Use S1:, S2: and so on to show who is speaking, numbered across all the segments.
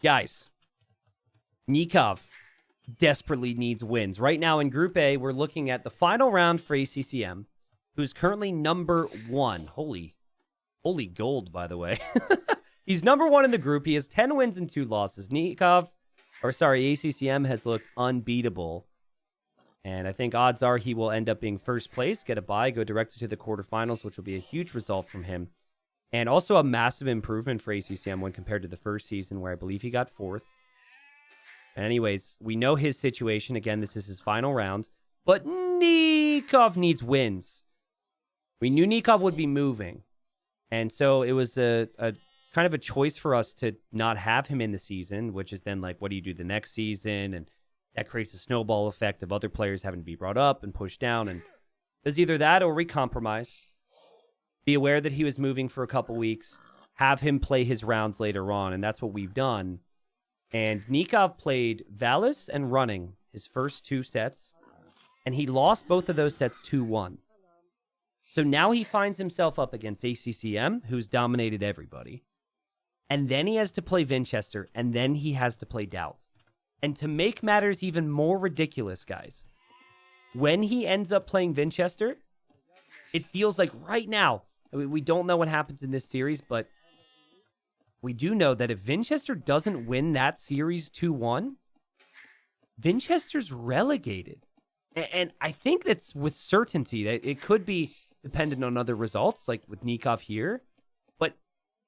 S1: Guys, Nicov desperately needs wins. Right now in Group A, we're looking at the final round for ACCM, who's currently number 1. Holy gold, by the way. He's number 1 in the group. He has 10 wins and 2 losses. ACCM has looked unbeatable. And I think odds are he will end up being first place, get a bye, go directly to the quarterfinals, which will be a huge result from him. And also a massive improvement for ACCM when compared to the first season, where I believe he got 4th. Anyways, we know his situation. Again, this is his final round. But Nicov needs wins. We knew Nicov would be moving. And so it was a kind of a choice for us to not have him in the season, which is then like, what do you do the next season? And that creates a snowball effect of other players having to be brought up and pushed down. And there's either that or we compromise. Be aware that he was moving for a couple weeks. Have him play his rounds later on. And that's what we've done. And Nicov played Valis and Running his first 2 sets. And he lost both of those sets 2-1. So now he finds himself up against ACCM, who's dominated everybody. And then he has to play Vinchester. And then he has to play Doubt. And to make matters even more ridiculous, guys, when he ends up playing Vinchester, it feels like right now, we don't know what happens in this series, but we do know that if Vinchester doesn't win that series 2-1, Vinchester's relegated. And I think that's with certainty that it could be dependent on other results, like with Nicov here. But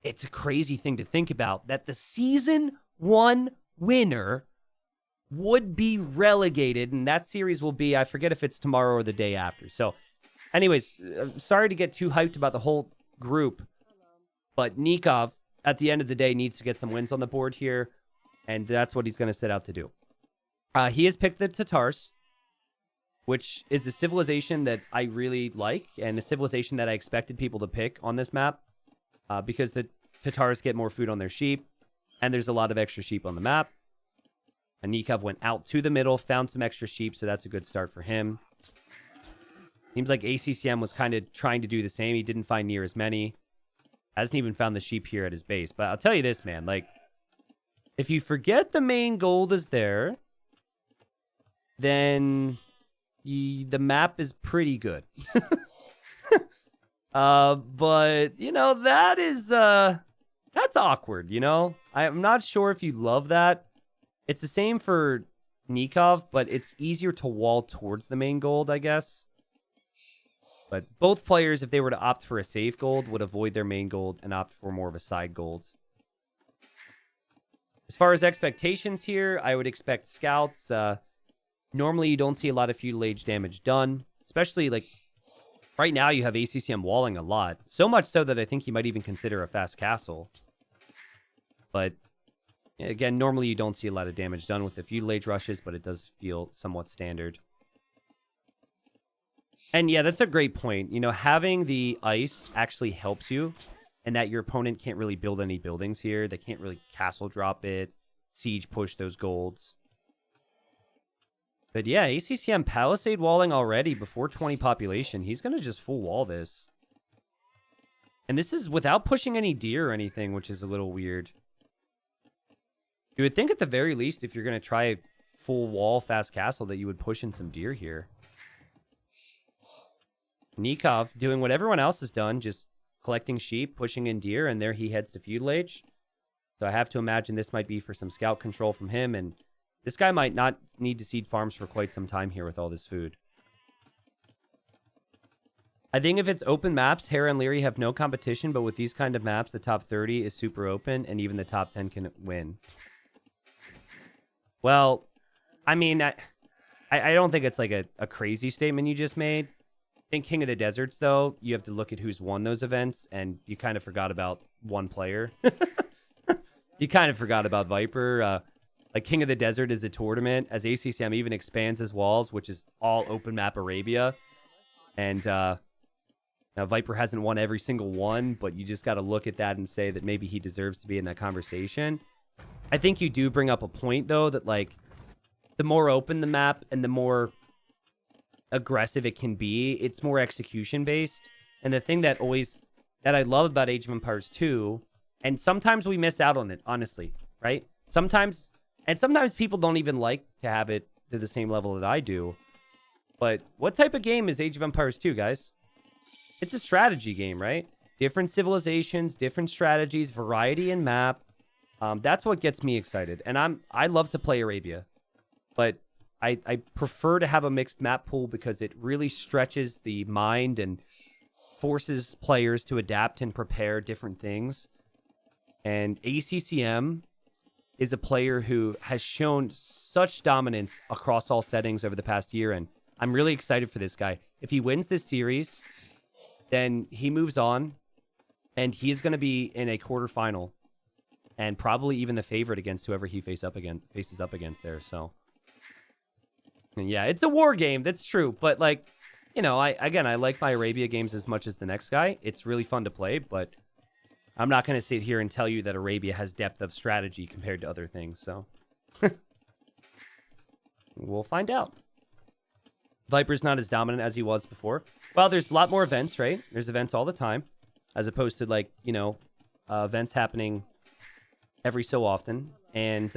S1: it's a crazy thing to think about, that the season 1 winner would be relegated, and that series will be, I forget if it's tomorrow or the day after. So anyways, sorry to get too hyped about the whole group, but Nicov, at the end of the day, needs to get some wins on the board here, and that's what he's going to set out to do. He has picked the Tatars, which is a civilization that I really like, and a civilization that I expected people to pick on this map, because the Tatars get more food on their sheep, and there's a lot of extra sheep on the map. And Nicov went out to the middle, found some extra sheep, so that's a good start for him. Seems like ACCM was kind of trying to do the same. He didn't find near as many. Hasn't even found the sheep here at his base. But I'll tell you this, man. Like, if you forget the main gold is there, then the map is pretty good. But, you know, that is, that's awkward, you know? I'm not sure if you love that. It's the same for Nicov, but it's easier to wall towards the main gold, I guess. But both players, if they were to opt for a safe gold, would avoid their main gold and opt for more of a side gold. As far as expectations here, I would expect scouts. Normally, you don't see a lot of feudal age damage done. Especially, like, right now you have ACCM walling a lot. So much so that I think you might even consider a fast castle. But again, normally you don't see a lot of damage done with the feudal age rushes, but it does feel somewhat standard. And yeah, that's a great point. You know, having the ice actually helps you, and that your opponent can't really build any buildings here. They can't really castle drop it, siege push those golds. But yeah, ACCM Palisade walling already before 20 population. He's going to just full wall this. And this is without pushing any deer or anything, which is a little weird. You would think at the very least, if you're going to try a full wall fast castle, that you would push in some deer here. Nicov doing what everyone else has done, just collecting sheep, pushing in deer, and there he heads to feudal age. So I have to imagine this might be for some scout control from him, and this guy might not need to seed farms for quite some time here with all this food. I think if it's open maps, Hera and Leary have no competition, but with these kind of maps, the top 30 is super open, and even the top 10 can win. Well, I mean, I don't think it's like a crazy statement you just made. I think King of the Deserts, though, you have to look at who's won those events, and you kind of forgot about one player. You kind of forgot about Viper. Like, King of the Desert is a tournament, as ACCM even expands his walls, which is all open map Arabia. And now Viper hasn't won every single one, but you just got to look at that and say that maybe he deserves to be in that conversation. I think you do bring up a point, though, that, like, the more open the map and the more aggressive it can be, it's more execution-based. And the thing that I love about Age of Empires 2, and sometimes we miss out on it, honestly, right? sometimes people don't even like to have it to the same level that I do. But what type of game is Age of Empires 2, guys? It's a strategy game, right? Different civilizations, different strategies, variety in map. That's what gets me excited. And I love to play Arabia. But I prefer to have a mixed map pool because it really stretches the mind and forces players to adapt and prepare different things. And ACCM is a player who has shown such dominance across all settings over the past year, and I'm really excited for this guy. If he wins this series, then he moves on, and he is going to be in a quarterfinal, and probably even the favorite against whoever he faces up against there. So, and yeah, it's a war game. That's true, but like, you know, I like my Arabia games as much as the next guy. It's really fun to play, but I'm not going to sit here and tell you that Arabia has depth of strategy compared to other things, so we'll find out. Viper's not as dominant as he was before. Well, there's a lot more events, right? There's events all the time, as opposed to, like, you know, events happening every so often. And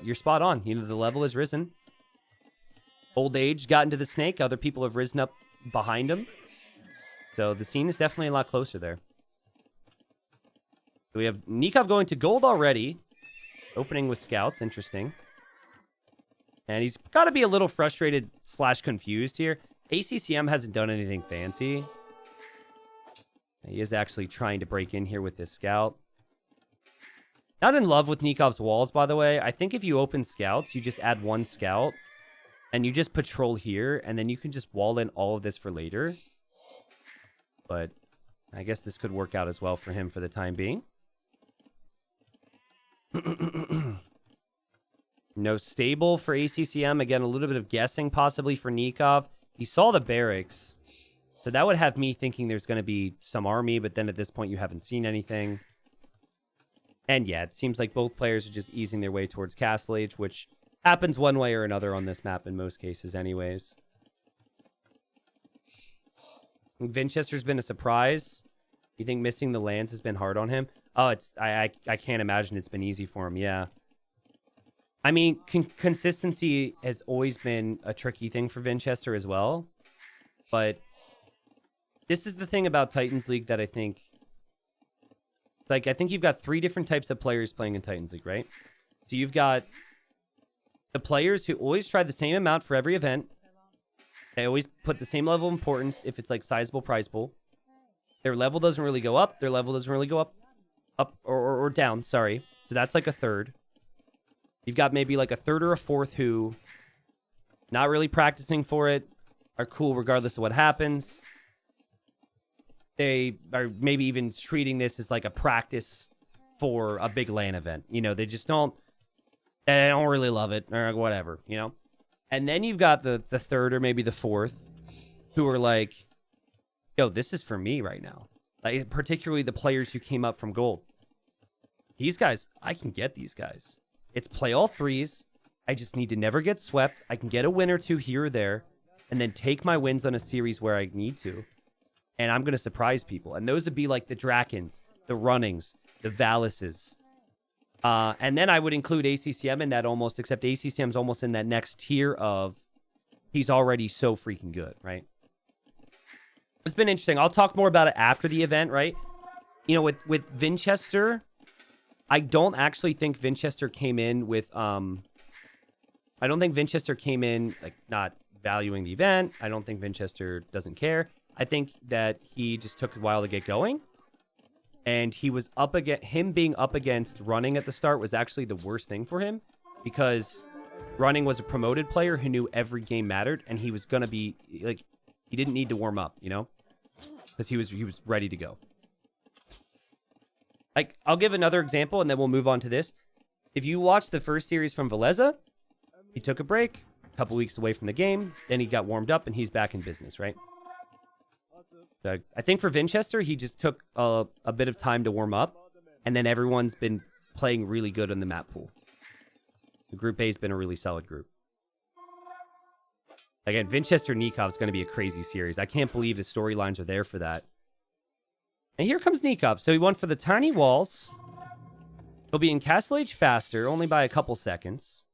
S1: you're spot on. You know, the level has risen. Old age got into the snake. Other people have risen up behind him. So the scene is definitely a lot closer there. We have Nicov going to gold already. Opening with scouts. Interesting. And he's got to be a little frustrated / confused here. ACCM hasn't done anything fancy. He is actually trying to break in here with this scout. Not in love with Nikov's walls, by the way. I think if you open scouts, you just add one scout. And you just patrol here. And then you can just wall in all of this for later. But I guess this could work out as well for him for the time being. No stable for ACCM. Again, a little bit of guessing possibly for Nicov. He saw the barracks. So that would have me thinking there's going to be some army, but then at this point you haven't seen anything. And yeah, it seems like both players are just easing their way towards Castle Age, which happens one way or another on this map in most cases anyways. Vinchester's been a surprise. You think missing the lands has been hard on him? Oh, I can't imagine it's been easy for him, yeah. I mean, consistency has always been a tricky thing for Vinchester as well. But this is the thing about Titans League that I think... Like, I think you've got 3 different types of players playing in Titans League, right? So you've got the players who always try the same amount for every event. They always put the same level of importance if it's, like, sizable prize pool. Their level doesn't really go up. Their level doesn't really go up or down, sorry. So that's like a third. You've got maybe like a third or a fourth who, not really practicing for it, are cool regardless of what happens. They are maybe even treating this as like a practice for a big LAN event. You know, they don't really love it or whatever, you know? And then you've got the third or maybe the fourth who are like, yo, this is for me right now. Like, particularly the players who came up from gold. These guys, I can get these guys. It's play all threes. I just need to never get swept. I can get a win or two here or there, and then take my wins on a series where I need to. And I'm going to surprise people. And those would be like the Drakens, the Runnings, the Valuses. And then I would include ACCM in that almost, except ACCM's almost in that next tier of he's already so freaking good, right? It's been interesting. I'll talk more about it after the event, right? You know, with Vinchester, I don't actually think Vinchester came in with... I don't think Vinchester came in, like, not valuing the event. I don't think Vinchester doesn't care. I think that he just took a while to get going. And he was up against... Him being up against Running at the start was actually the worst thing for him. Because Running was a promoted player who knew every game mattered. And he was going to be... like, he didn't need to warm up, you know? Because he was ready to go. Like, I'll give another example, and then we'll move on to this. If you watch the first series from Veleza, he took a break, a couple weeks away from the game, then he got warmed up, and he's back in business, right? So I think for Vinchester, he just took a bit of time to warm up, and then everyone's been playing really good in the map pool. The Group A has been a really solid group. Again, Vinchester-Nicov is going to be a crazy series. I can't believe the storylines are there for that. And here comes Nicov. So he went for the tiny walls. He'll be in Castle Age faster, only by a couple seconds.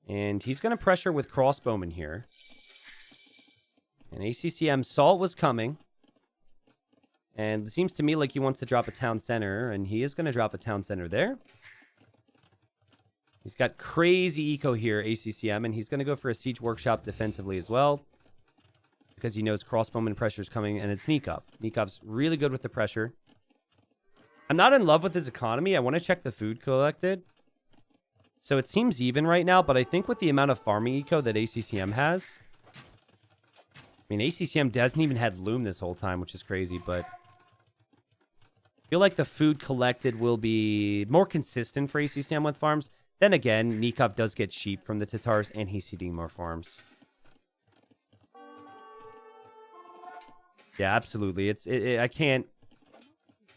S1: And he's going to pressure with Crossbowman here. And ACCM saw it was coming. And it seems to me like he wants to drop a town center, and he is going to drop a town center there. He's got crazy eco here, ACCM, and he's going to go for a Siege Workshop defensively as well. Because he knows Crossbowman pressure is coming, and it's Nicov. Nikov's really good with the pressure. I'm not in love with his economy. I want to check the food collected. So it seems even right now, but I think with the amount of farming eco that ACCM has... I mean, ACCM doesn't even have Loom this whole time, which is crazy, but... I feel like the food collected will be more consistent for ACCM with farms. Then again, Nicov does get sheep from the Tatars, and he's seeding more farms. Yeah, absolutely. I can't...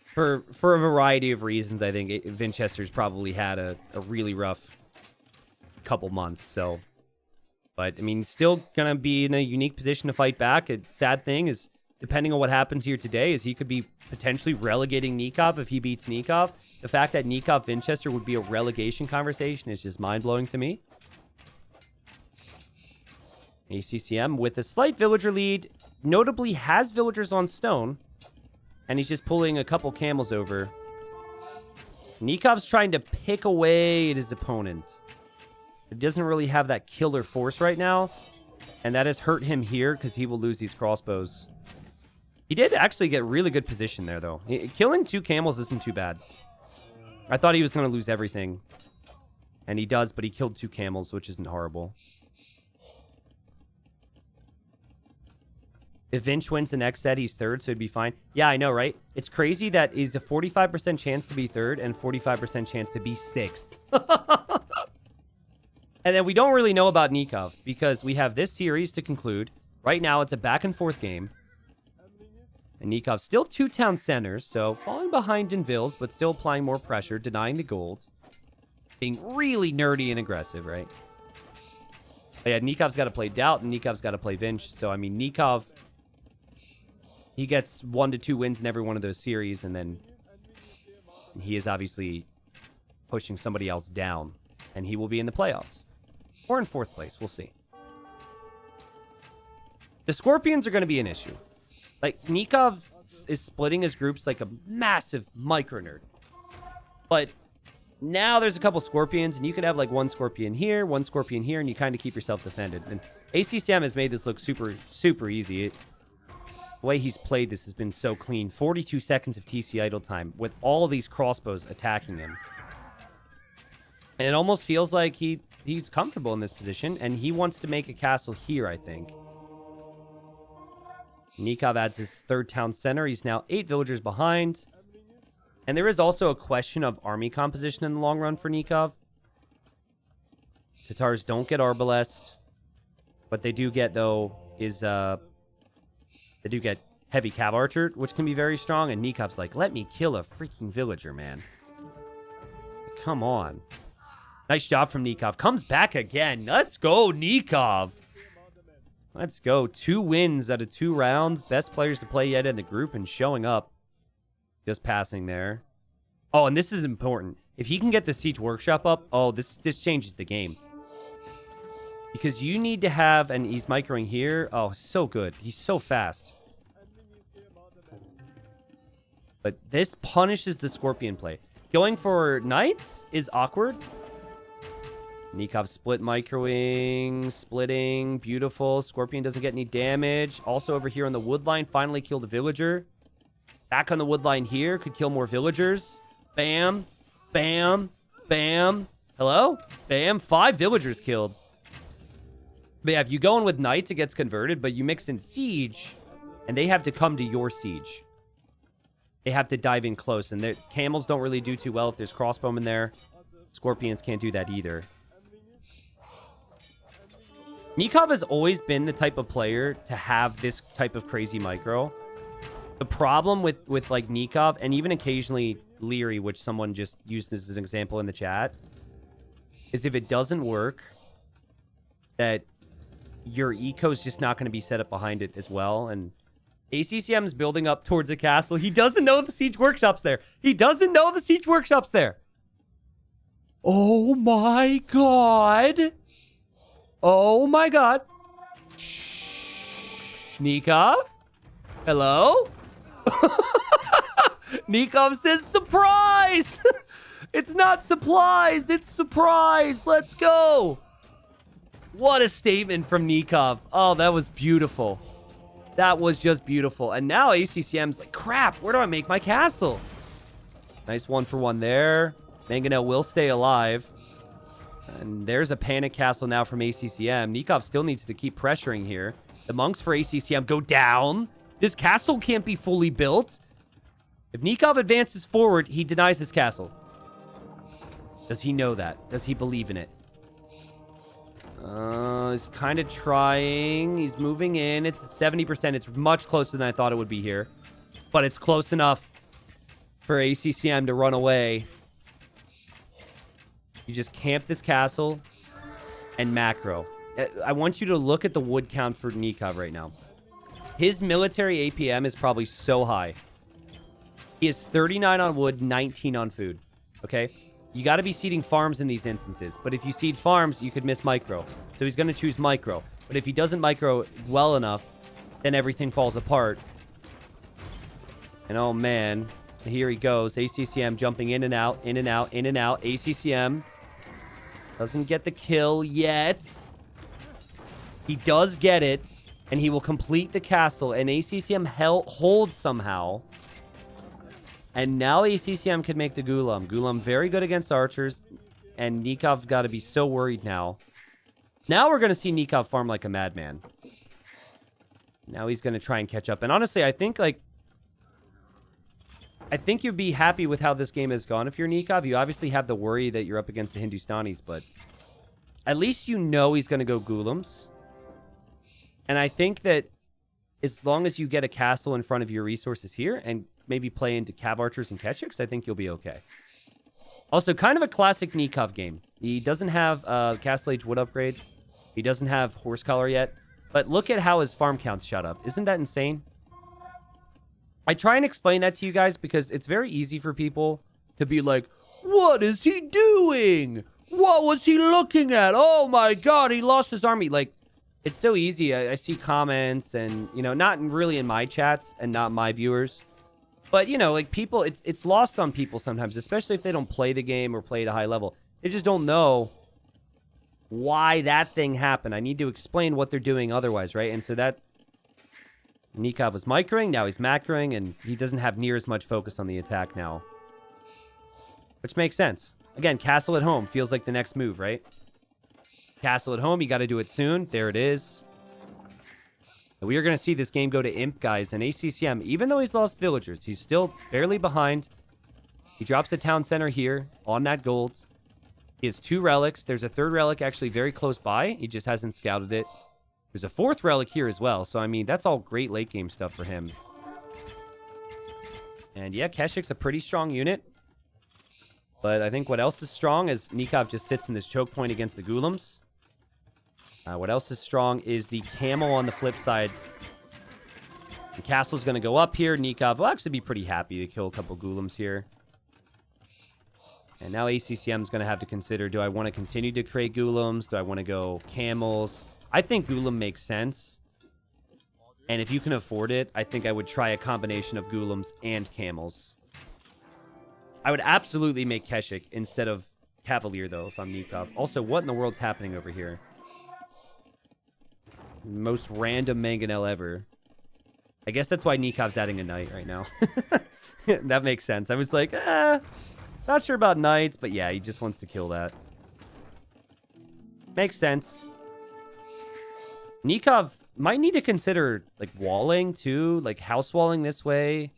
S1: For a variety of reasons, I think Vinchester's probably had a really rough couple months, so... But, I mean, still going to be in a unique position to fight back. A sad thing is, depending on what happens here today, is he could be potentially relegating Nicov if he beats Nicov. The fact that Nicov-Vinchester would be a relegation conversation is just mind-blowing to me. ACCM with a slight villager lead, notably has villagers on stone, and he's just pulling a couple camels over. Nikov's trying to pick away at his opponent. He doesn't really have that killer force right now, and that has hurt him here because he will lose these crossbows. He did actually get really good position there, though. Killing 2 camels isn't too bad. I thought he was going to lose everything, and he does, but he killed 2 camels, which isn't horrible. If Vinch wins the next set, he's third, so he'd be fine. Yeah, I know, right? It's crazy that he's a 45% chance to be third and 45% chance to be 6th. And then we don't really know about Nicov because we have this series to conclude. Right now, it's a back-and-forth game. And Nikov's still 2 town centers, so falling behind in Vills, but still applying more pressure, denying the gold. Being really nerdy and aggressive, right? But yeah, Nikov's got to play Doubt, and Nikov's got to play Vinch. So, I mean, Nicov, he gets 1 to 2 wins in every one of those series, and then he is obviously pushing somebody else down, and he will be in the playoffs. Or in 4th place, we'll see. The Scorpions are going to be an issue. Like, Nicov is splitting his groups like a massive micro nerd. But now there's a couple Scorpions, and you could have like 1 Scorpion here, 1 Scorpion here, and you kind of keep yourself defended. And ACCM has made this look super, super easy. The way he's played this has been so clean. 42 seconds of TC idle time with all these crossbows attacking him. And it almost feels like he's comfortable in this position, and he wants to make a castle here, I think. Nicov adds his 3rd town center. He's now 8 villagers behind. And there is also a question of army composition in the long run for Nicov. Tatars don't get Arbalest. What they do get, though, is they do get heavy cav archer, which can be very strong. And Nikov's like, let me kill a freaking villager, man. Come on. Nice job from Nicov. Comes back again. Let's go, Nicov. Let's go. 2 wins out of 2 rounds. Best players to play yet in the group and showing up. Just passing there. Oh, and this is important. If he can get the Siege Workshop up, oh, this changes the game. Because you need to have, and he's microing here. Oh, so good. He's so fast. But this punishes the Scorpion play. Going for Knights is awkward. Nicov split microing, splitting, beautiful. Scorpion doesn't get any damage. Also over here on the wood line, finally killed a villager. Back on the wood line here, could kill more villagers. Bam, bam, bam. Hello? Bam, 5 villagers killed. But yeah, if you go in with Knights, it gets converted, but you mix in Siege, and they have to come to your Siege. They have to dive in close, and their camels don't really do too well if there's crossbowmen there. Scorpions can't do that either. Nicov has always been the type of player to have this type of crazy micro. The problem with like Nicov, and even occasionally Leary, which someone just used as an example in the chat, is if it doesn't work, that your eco is just not going to be set up behind it as well. And ACCM's building up towards a castle. He doesn't know the siege workshop's there. He doesn't know the siege workshop's there. Oh my god. Oh my god. Shh. Nicov? Hello? Nicov says surprise. It's not supplies. It's surprise. Let's go. What a statement from Nicov. Oh, that was beautiful. That was just beautiful. And now ACCM's like, crap, where do I make my castle? Nice 1-for-1 there. Mangonel will stay alive. And there's a panic castle now from ACCM. Nicov still needs to keep pressuring here. The monks for ACCM go down. This castle can't be fully built. If Nicov advances forward, he denies his castle. Does he know that? Does he believe in it? He's kind of trying. He's moving in. It's at 70%. It's much closer than I thought it would be here. But it's close enough for ACCM to run away. You just camp this castle and macro. I want you to look at the wood count for Nicov right now. His military APM is probably so high. He has 39 on wood, 19 on food. Okay? You got to be seeding farms in these instances. But if you seed farms, you could miss micro. So he's going to choose micro. But if he doesn't micro well enough, then everything falls apart. And oh man, here he goes. ACCM jumping in and out, in and out, in and out. ACCM doesn't get the kill yet. He does get it, and he will complete the castle. And ACCM holds somehow. And now ACCM can make the Gulam. Gulam very good against archers. And Nikov's got to be so worried now. Now we're going to see Nicov farm like a madman. Now he's going to try and catch up. And honestly, I think you'd be happy with how this game has gone if you're Nicov. You obviously have the worry that you're up against the Hindustanis, but at least you know he's going to go Gulams. And I think that as long as you get a castle in front of your resources here and maybe play into Cav Archers and Keshiks, I think you'll be okay. Also, kind of a classic Nicov game. He doesn't have Castle Age Wood upgrade. He doesn't have Horse Collar yet. But look at how his farm counts shot up. Isn't that insane? I try and explain that to you guys because it's very easy for people to be like, what is he doing? What was he looking at? Oh my god, he lost his army. Like, it's so easy. I see comments and, you know, not really in my chats and not my viewers. But, you know, like people, it's lost on people sometimes, especially if they don't play the game or play at a high level. They just don't know why that thing happened. I need to explain what they're doing otherwise, right? And so that Nicov was microing, now he's macroing, and he doesn't have near as much focus on the attack now. Which makes sense. Again, castle at home feels like the next move, right? Castle at home, you got to do it soon. There it is. We are going to see this game go to Imp, guys. And ACCM, even though he's lost villagers, he's still barely behind. He drops the town center here on that gold. He has 2 relics. There's a 3rd relic actually very close by. He just hasn't scouted it. There's a 4th relic here as well. So, I mean, that's all great late game stuff for him. And yeah, Keshik's a pretty strong unit. But I think what else is strong is Nicov just sits in this choke point against the Gulams. What else is strong is the camel on the flip side. The castle's going to go up here. Nicov will actually be pretty happy to kill a couple Gulams here. And now ACCM is going to have to consider, do I want to continue to create Gulams? Do I want to go camels? I think Gulam makes sense. And if you can afford it, I think I would try a combination of Gulams and camels. I would absolutely make Keshik instead of Cavalier, though, if I'm Nicov. Also, what in the world's happening over here? Most random Mangonel ever. I guess that's why Nikov's adding a knight right now. That makes sense. I was like, not sure about knights, but yeah, he just wants to kill that. Makes sense. Nicov might need to consider, like, walling, too. Like, house walling this way.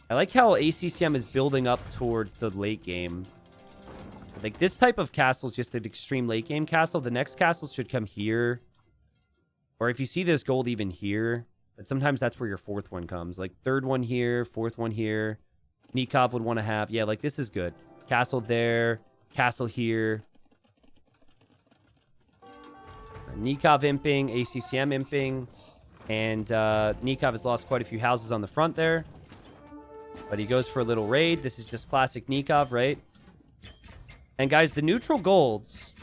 S1: I like how ACCM is building up towards the late game. Like, this type of castle is just an extreme late game castle. The next castle should come here. Or if you see this gold even here. But sometimes that's where your 4th one comes. Like, 3rd one here, 4th one here. Nicov would want to have... Yeah, like, this is good. Castle there. Castle here. Nicov imping. ACCM imping. And Nicov has lost quite a few houses on the front there. But he goes for a little raid. This is just classic Nicov, right? And guys, the neutral golds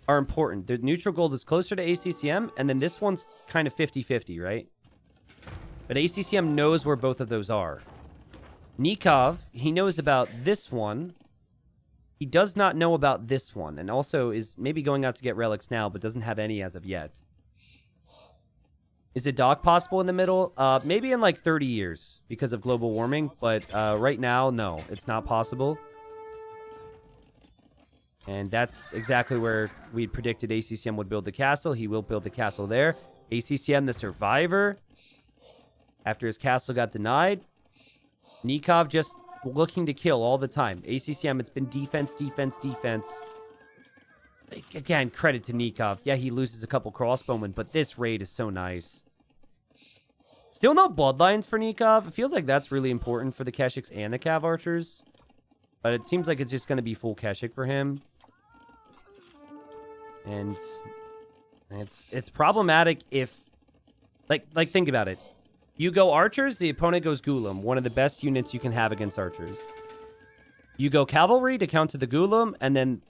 S1: are important. The neutral gold is closer to ACCM, and then this one's kind of 50-50, right? But ACCM knows where both of those are. Nicov, he knows about this one. He does not know about this one, and also is maybe going out to get relics now, but doesn't have any as of yet. Is a dock possible in the middle? Maybe in like 30 years because of global warming, but right now, no, it's not possible. And that's exactly where we predicted ACCM would build the castle. He will build the castle there. ACCM, the survivor, after his castle got denied. Nicov just looking to kill all the time. ACCM, it's been defense, defense, defense. Again, credit to Nicov. Yeah, he loses a couple crossbowmen, but this raid is so nice. Still no bloodlines for Nicov. It feels like that's really important for the Keshiks and the Cav Archers. But it seems like it's just going to be full Keshik for him. And it's problematic if... Like think about it. You go Archers, the opponent goes Ghoulam. One of the best units you can have against Archers. You go Cavalry to counter the Ghoulam, and then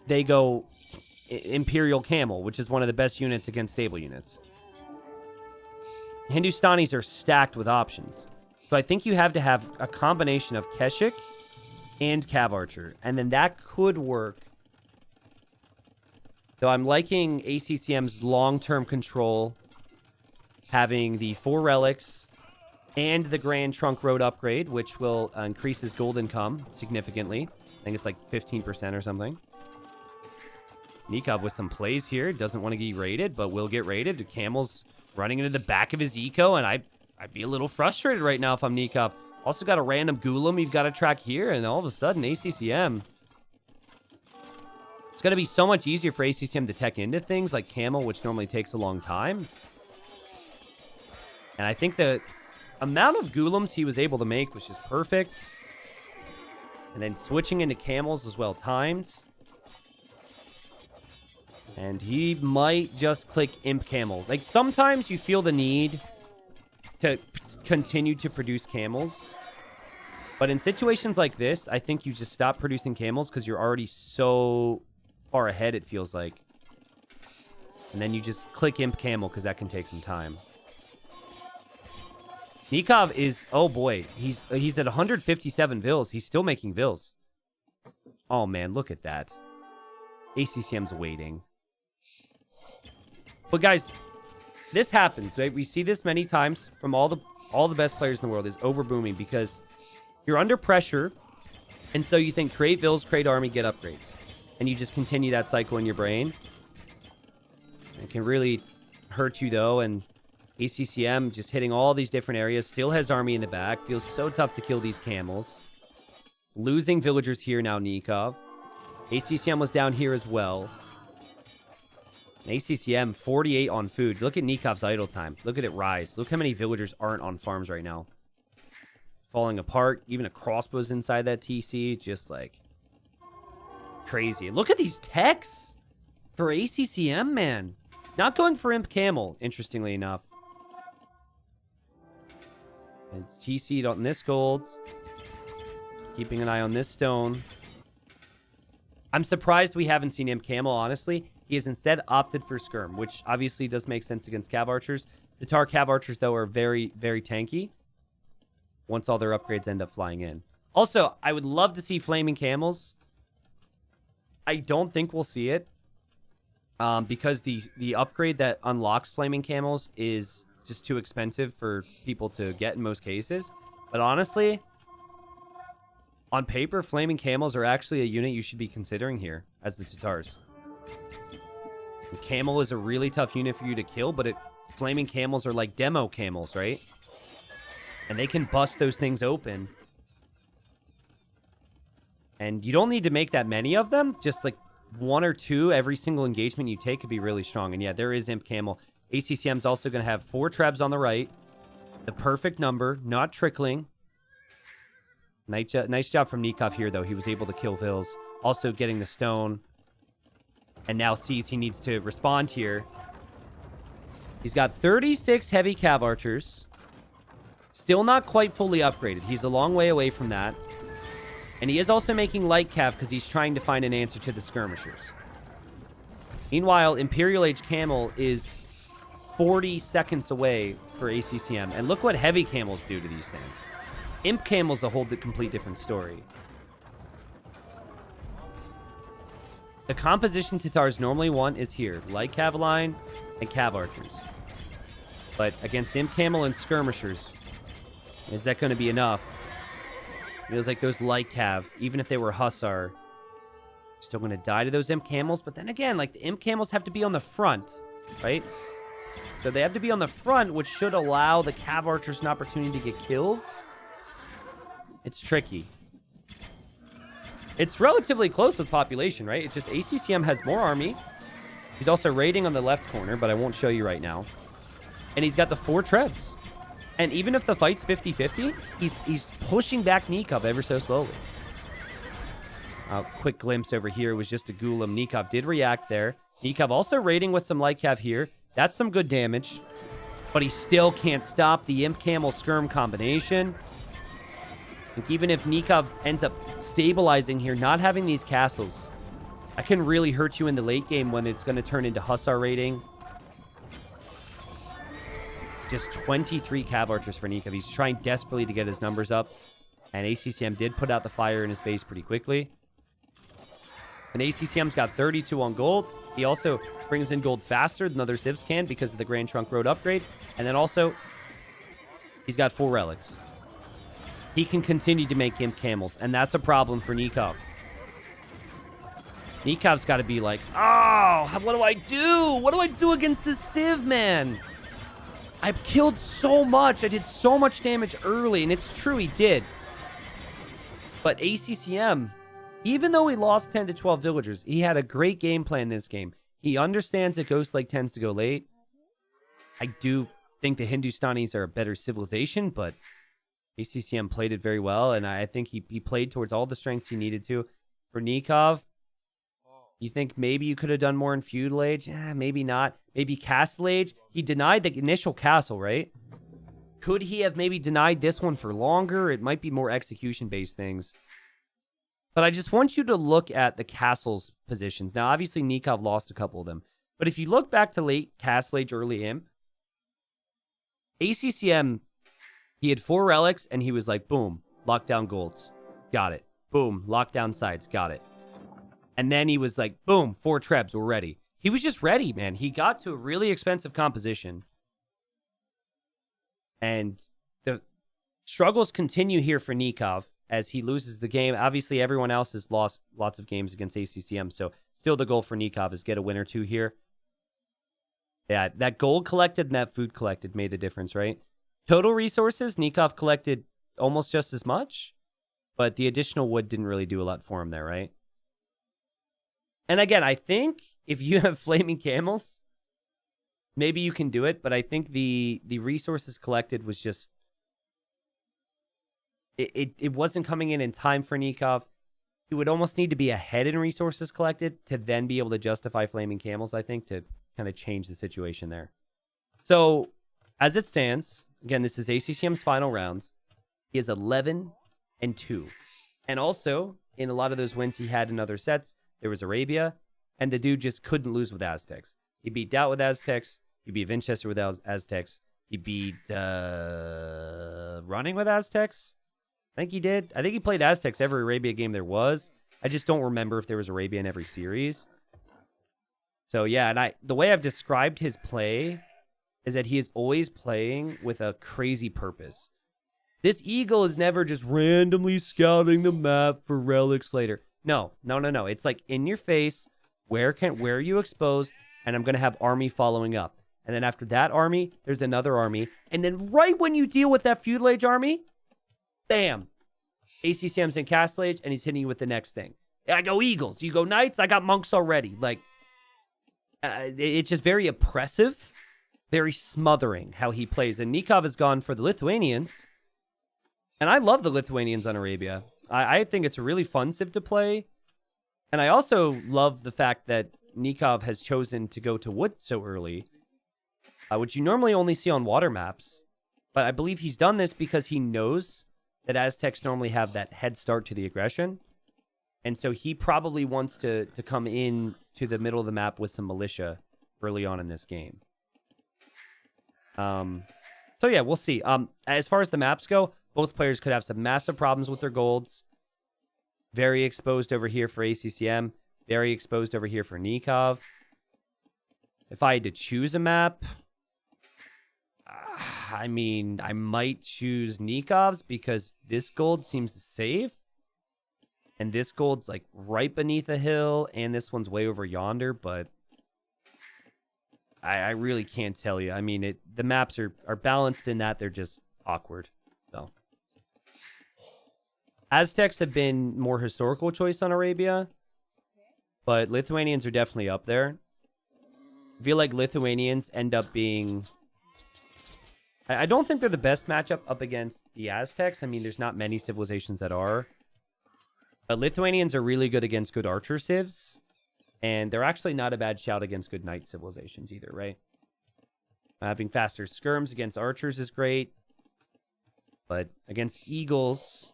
S1: they go Imperial Camel, which is one of the best units against stable units. Hindustanis are stacked with options. So I think you have to have a combination of Keshik and Cav Archer. And then that could work. So I'm liking ACCM's long-term control, having the 4 relics and the Grand Trunk Road upgrade, which will increase his gold income significantly. I think it's like 15% or something. Nicov with some plays here. Doesn't want to get raided, but will get raided. The Camel's running into the back of his eco, and I'd be a little frustrated right now if I'm Nicov. Also got a random Ghoulam you've got to track here, and all of a sudden, ACCM. It's going to be so much easier for ACCM to tech into things like Camel, which normally takes a long time. And I think the amount of Ghoulams he was able to make was just perfect. And then switching into Camels was well timed. And he might just click Imp Camel. Like, sometimes you feel the need to continue to produce Camels. But in situations like this, I think you just stop producing Camels because you're already so far ahead, it feels like. And then you just click Imp Camel because that can take some time. Nicov is... Oh, boy. He's at 157 Vils. He's still making Vils. Oh, man. Look at that. ACCM's waiting. But guys, this happens, right? We see this many times from all the best players in the world is overbooming because you're under pressure, and so you think create Vils, create army, get upgrades. And you just continue that cycle in your brain. It can really hurt you, though, and ACCM just hitting all these different areas, still has army in the back, feels so tough to kill these Camels. Losing villagers here now, Nicov. ACCM was down here as well. ACCM, 48 on food. Look at Nikov's idle time. Look at it rise. Look how many villagers aren't on farms right now. Falling apart. Even a crossbow's inside that TC. Just like crazy. Look at these techs for ACCM, man. Not going for Imp Camel, interestingly enough. And it's TC'd on this gold. Keeping an eye on this stone. I'm surprised we haven't seen Imp Camel, honestly. He has instead opted for Skirm, which obviously does make sense against Cav Archers. The Tar Cav Archers, though, are very, very tanky once all their upgrades end up flying in. Also, I would love to see Flaming Camels. I don't think we'll see it because the upgrade that unlocks Flaming Camels is just too expensive for people to get in most cases. But honestly, on paper, Flaming Camels are actually a unit you should be considering here as the Tatars. The Camel is a really tough unit for you to kill, but Flaming Camels are like demo camels, right? And they can bust those things open. And you don't need to make that many of them. Just like 1 or 2 every single engagement you take could be really strong. And yeah, there is Imp Camel. ACCM's also going to have 4 Trebs on the right. The perfect number, not trickling. Nice job from Nicov here, though. He was able to kill Vils. Also getting the stone. And now sees he needs to respond here. He's got 36 heavy cav archers. Still not quite fully upgraded. He's a long way away from that. And he is also making light cav because he's trying to find an answer to the skirmishers. Meanwhile, Imperial Age Camel is 40 seconds away for ACCM. And look what heavy camels do to these things. Imp Camel's a whole complete different story. The composition Tatars normally want is here. Light Cav line and Cav Archers. But against Imp Camel and Skirmishers, is that going to be enough? Feels like those Light Cav, even if they were Hussar, still going to die to those Imp Camels. But then again, like, the Imp Camels have to be on the front, right? So they have to be on the front, which should allow the Cav Archers an opportunity to get kills. It's tricky. It's relatively close with population, right? It's just ACCM has more army. He's also raiding on the left corner, but I won't show you right now. And he's got the 4 trebs. And even if the fight's 50-50, he's pushing back Nicov ever so slowly. Quick glimpse over here was just a Golem. Nicov did react there. Nicov also raiding with some light cav here. That's some good damage. But he still can't stop the Imp Camel Skirm combination. I think even if Nicov ends up stabilizing here, not having these castles, that can really hurt you in the late game when it's going to turn into Hussar raiding. Just 23 Cav Archers for Nicov. He's trying desperately to get his numbers up. And ACCM did put out the fire in his base pretty quickly. And ACCM's got 32 on gold. He also brings in gold faster than other civs can because of the Grand Trunk Road upgrade. And then also, he's got 4 relics. He can continue to make Imp Camels, and that's a problem for Nicov. Nikov's got to be like, oh, what do I do? What do I do against this Civ, man? I've killed so much. I did so much damage early, and it's true, he did. But ACCM, even though he lost 10 to 12 villagers, he had a great game plan in this game. He understands that Ghost Lake tends to go late. I do think the Hindustanis are a better civilization, but ACCM played it very well, and I think he played towards all the strengths he needed to. For Nicov, you think maybe you could have done more in Feudal Age? Maybe not. Maybe Castle Age? He denied the initial castle, right? Could he have maybe denied this one for longer? It might be more execution-based things. But I just want you to look at the castle's positions. Now, obviously, Nicov lost a couple of them. But if you look back to late Castle Age, early Imp, ACCM... he had 4 relics, and he was like, boom, lockdown golds. Got it. Boom, lockdown sides. Got it. And then he was like, boom, 4 trebs. We're ready. He was just ready, man. He got to a really expensive composition. And the struggles continue here for Nicov as he loses the game. Obviously, everyone else has lost lots of games against ACCM, so still the goal for Nicov is get a win or 2 here. Yeah, that gold collected and that food collected made the difference, right? Total resources, Nicov collected almost just as much, but the additional wood didn't really do a lot for him there, right? And again, I think if you have flaming camels, maybe you can do it, but I think the resources collected was just... It wasn't coming in time for Nicov. He would almost need to be ahead in resources collected to then be able to justify flaming camels, I think, to kind of change the situation there. So, as it stands... again, this is ACCM's final rounds. He is 11-2. And also, in a lot of those wins he had in other sets, there was Arabia, and the dude just couldn't lose with Aztecs. He beat Doubt with Aztecs. He beat Vinchester with Aztecs. He beat Running with Aztecs. I think he did. I think he played Aztecs every Arabia game there was. I just don't remember if there was Arabia in every series. So, yeah, and the way I've described his play is that he is always playing with a crazy purpose. This eagle is never just randomly scouting the map for relics later. No. It's like in your face, where are you exposed, and I'm going to have army following up. And then after that army, there's another army. And then right when you deal with that Feudal Age army, bam, ACCM's in Castle Age, and he's hitting you with the next thing. I go Eagles. You go Knights. I got Monks already. Like, it's just very oppressive. Very smothering how he plays. And Nicov has gone for the Lithuanians. And I love the Lithuanians on Arabia. I think it's a really fun civ to play. And I also love the fact that Nicov has chosen to go to wood so early. which you normally only see on water maps. But I believe he's done this because he knows that Aztecs normally have that head start to the aggression. And so he probably wants to come in to the middle of the map with some militia early on in this game. So yeah, we'll see. As far as the maps go, both players could have some massive problems with their golds. Very exposed over here for ACCM. Very exposed over here for Nicov. If I had to choose a map, I mean, I might choose Nikov's because this gold seems safe. And this gold's like right beneath a hill, and this one's way over yonder, but I really can't tell you. I mean, the maps are balanced in that they're just awkward. So Aztecs have been more historical choice on Arabia, but Lithuanians are definitely up there. I feel like Lithuanians end up being... I don't think they're the best matchup up against the Aztecs. I mean, there's not many civilizations that are. But Lithuanians are really good against good archer civs. And they're actually not a bad shout against good knight civilizations either, right? Having faster skirms against archers is great. But against eagles,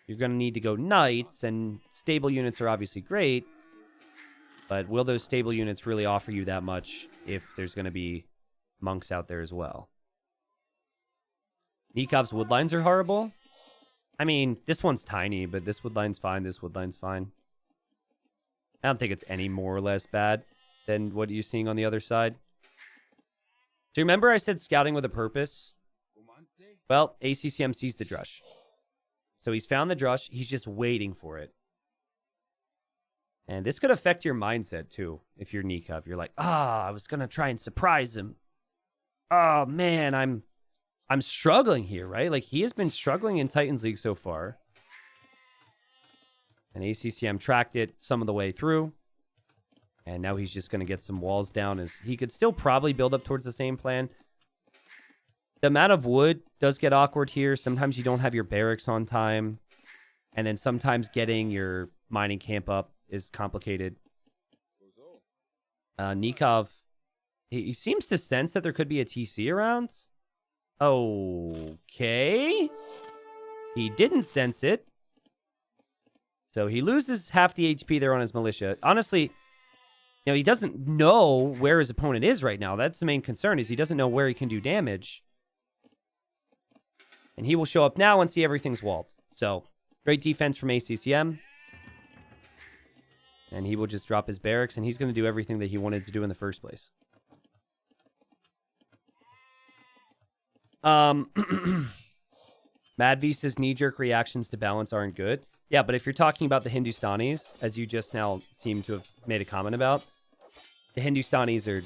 S1: you're going to need to go knights. And stable units are obviously great. But will those stable units really offer you that much if there's going to be monks out there as well? Nikov's woodlines are horrible. I mean, this one's tiny, but this woodline's fine. This woodline's fine. I don't think it's any more or less bad than what you're seeing on the other side. Do you remember I said scouting with a purpose? Well, ACCM sees the drush. So he's found the drush. He's just waiting for it. And this could affect your mindset, too, if you're Nicov. You're like, I was going to try and surprise him. Oh, man, I'm struggling here, right? Like, he has been struggling in Titans League so far. And ACCM tracked it some of the way through. And now he's just going to get some walls down. As he could still probably build up towards the same plan. The amount of wood does get awkward here. Sometimes you don't have your barracks on time. And then sometimes getting your mining camp up is complicated. Nicov, he seems to sense that there could be a TC around. Okay. He didn't sense it. So he loses half the HP there on his militia. Honestly, he doesn't know where his opponent is right now. That's the main concern, is he doesn't know where he can do damage. And he will show up now and see everything's walled. So, great defense from ACCM. And he will just drop his barracks, and he's going to do everything that he wanted to do in the first place. Mad V says knee-jerk reactions to balance aren't good. Yeah, but if you're talking about the Hindustanis, as you just now seem to have made a comment about, the Hindustanis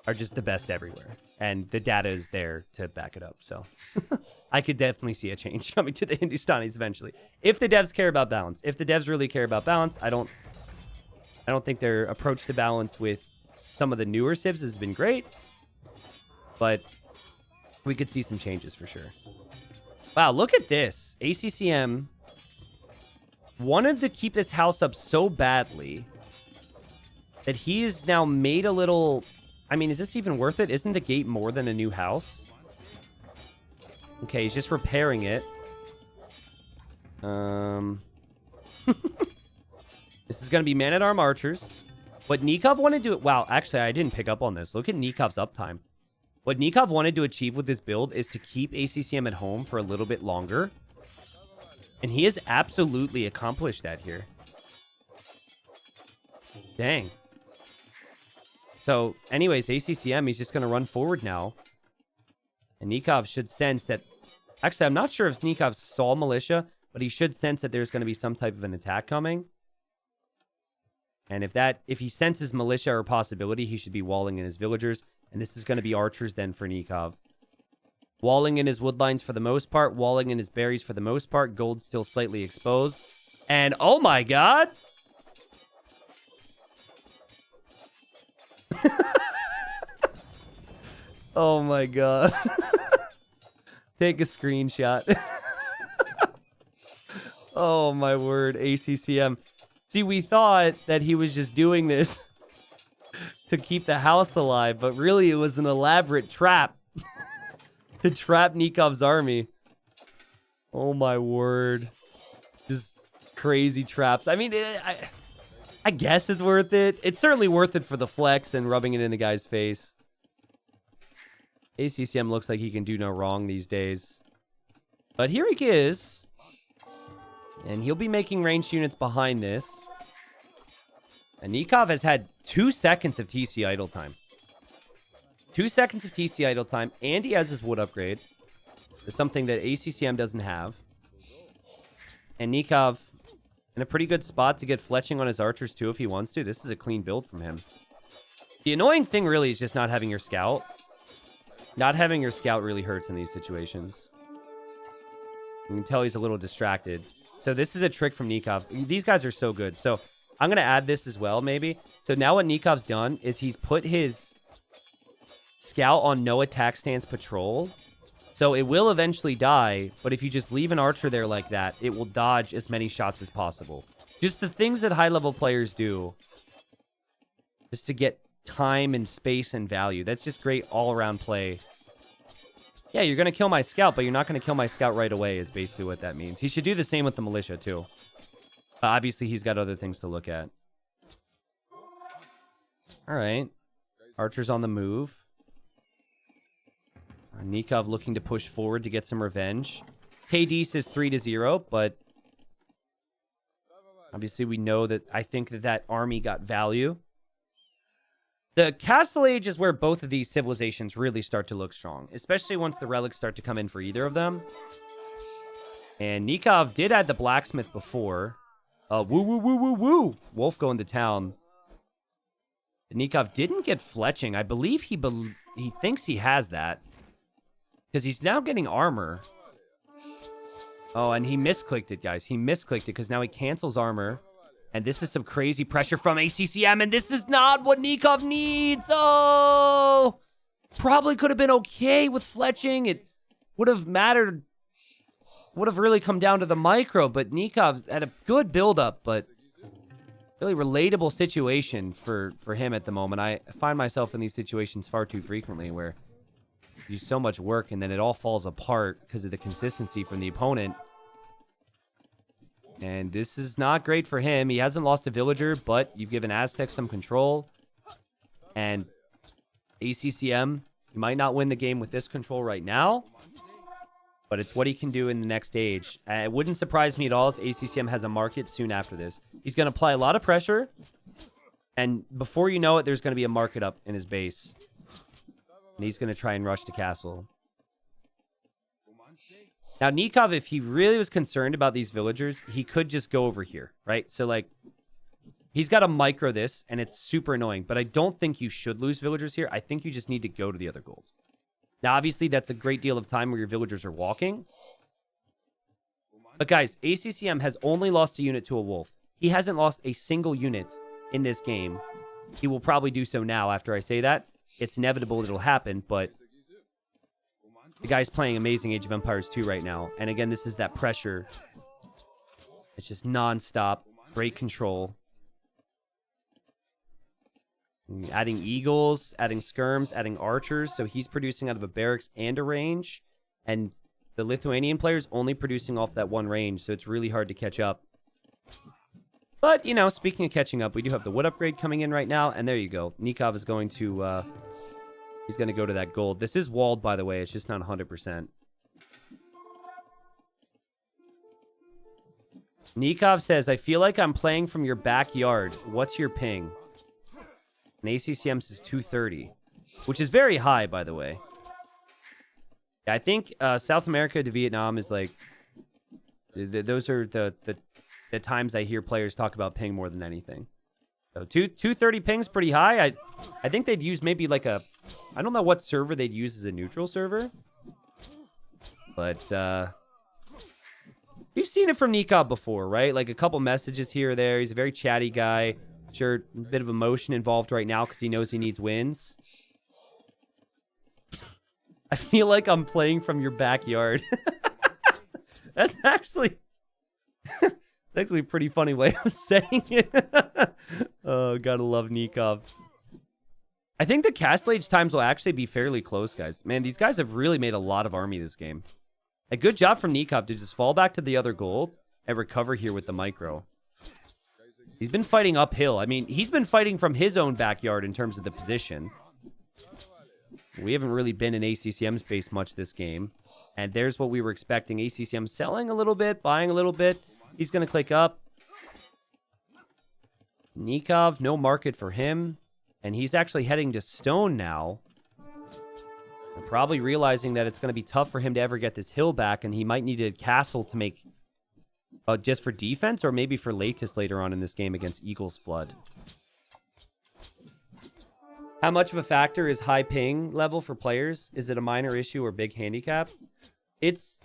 S1: are just the best everywhere. And the data is there to back it up. So I could definitely see a change coming to the Hindustanis eventually. If the devs care about balance. If the devs really care about balance, I don't think their approach to balance with some of the newer civs has been great. But we could see some changes for sure. Wow, look at this. ACCM wanted to keep this house up so badly that he has now made a little... I mean, is this even worth it? Isn't the gate more than a new house? Okay, he's just repairing it. This is going to be man-at-arm archers. What Nicov wanted to... Wow, actually, I didn't pick up on this. Look at Nikov's uptime. What Nicov wanted to achieve with this build is to keep ACCM at home for a little bit longer. And he has absolutely accomplished that here. Dang. So, anyways, ACCM, he's just going to run forward now. And Nicov should sense that... Actually, I'm not sure if Nicov saw militia, but he should sense that there's going to be some type of an attack coming. And if he senses militia or possibility, he should be walling in his villagers. And this is going to be archers then for Nicov. Walling in his woodlines for the most part. Walling in his berries for the most part. Gold still slightly exposed. And oh my god! Oh my god. Take a screenshot. Oh my word, ACCM. See, we thought that he was just doing this to keep the house alive, but really it was an elaborate trap to trap Nikov's army. Oh my word. Just crazy traps. I mean, I guess it's worth it. It's certainly worth it for the flex and rubbing it in the guy's face. ACCM looks like he can do no wrong these days. But here he is. And he'll be making ranged units behind this. And Nicov has had 2 seconds of TC idle time. 2 seconds of TC idle time. And he has his wood upgrade. It's something that ACCM doesn't have. And Nicov in a pretty good spot to get fletching on his archers too if he wants to. This is a clean build from him. The annoying thing really is just not having your scout. Not having your scout really hurts in these situations. You can tell he's a little distracted. So this is a trick from Nicov. These guys are so good. So I'm going to add this as well, maybe. So now what Nikov's done is he's put his scout on no attack stance patrol. So it will eventually die, but if you just leave an archer there like that, it will dodge as many shots as possible. Just the things that high-level players do just to get time and space and value. That's just great all-around play. Yeah, you're going to kill my scout, but you're not going to kill my scout right away is basically what that means. He should do the same with the militia, too. Obviously, he's got other things to look at. All right. Archer's on the move. Nicov looking to push forward to get some revenge. KD says 3-0, but obviously we know that I think that army got value. The Castle Age is where both of these civilizations really start to look strong, especially once the relics start to come in for either of them. And Nicov did add the blacksmith before. Woo, woo, woo, woo, woo. Wolf going to town. Nicov didn't get fletching. I believe he thinks he has that. Because he's now getting armor. Oh, and he misclicked it, guys. He misclicked it because now he cancels armor. And this is some crazy pressure from ACCM. And this is not what Nicov needs. Oh! Probably could have been okay with fletching. It would have mattered. Would have really come down to the micro. But Nikov's had a good build-up. But really relatable situation for him at the moment. I find myself in these situations far too frequently where you do so much work and then it all falls apart because of the consistency from the opponent. And this is not great for him. He hasn't lost a villager, but you've given Aztecs some control. And ACCM, you might not win the game with this control right now, but it's what he can do in the next stage. It wouldn't surprise me at all if ACCM has a market soon after this. He's going to apply a lot of pressure, and before you know it, there's going to be a market up in his base. And he's going to try and rush to castle. Now, Nicov, if he really was concerned about these villagers, he could just go over here, right? So, like, he's got to micro this, and it's super annoying. But I don't think you should lose villagers here. I think you just need to go to the other gold. Now, obviously, that's a great deal of time where your villagers are walking. But, guys, ACCM has only lost a unit to a wolf. He hasn't lost a single unit in this game. He will probably do so now after I say that. It's inevitable it'll happen, but the guy's playing amazing Age of Empires 2 right now. And again, this is that pressure. It's just non-stop. Great control. Adding eagles, adding skirms, adding archers. So he's producing out of a barracks and a range. And the Lithuanian player's only producing off that one range. So it's really hard to catch up. But, you know, speaking of catching up, we do have the wood upgrade coming in right now. And there you go. Nicov is going to... he's going to go to that gold. This is walled, by the way. It's just not 100%. Nicov says, I feel like I'm playing from your backyard. What's your ping? And ACCM says 230, which is very high, by the way. Yeah, I think South America to Vietnam is like... Those are the times I hear players talk about ping more than anything. So 230 ping's pretty high. I think they'd use maybe like a... I don't know what server they'd use as a neutral server. But we've seen it from Nicov before, right? Like a couple messages here or there. He's a very chatty guy. Sure, a bit of emotion involved right now because he knows he needs wins. I feel like I'm playing from your backyard. That's actually... That's actually a pretty funny way of saying it. Oh, gotta love Nicov. I think the Castle Age times will actually be fairly close, guys. Man, these guys have really made a lot of army this game. A good job from Nicov to just fall back to the other gold and recover here with the micro. He's been fighting uphill. I mean, he's been fighting from his own backyard in terms of the position. We haven't really been in ACCM space much this game. And there's what we were expecting. ACCM selling a little bit, buying a little bit. He's going to click up. Nicov, no market for him. And he's actually heading to stone now. We're probably realizing that it's going to be tough for him to ever get this hill back, and he might need a castle to make just for defense or maybe for latest later on in this game against Eagle's Flood. How much of a factor is high ping level for players? Is it a minor issue or big handicap? It's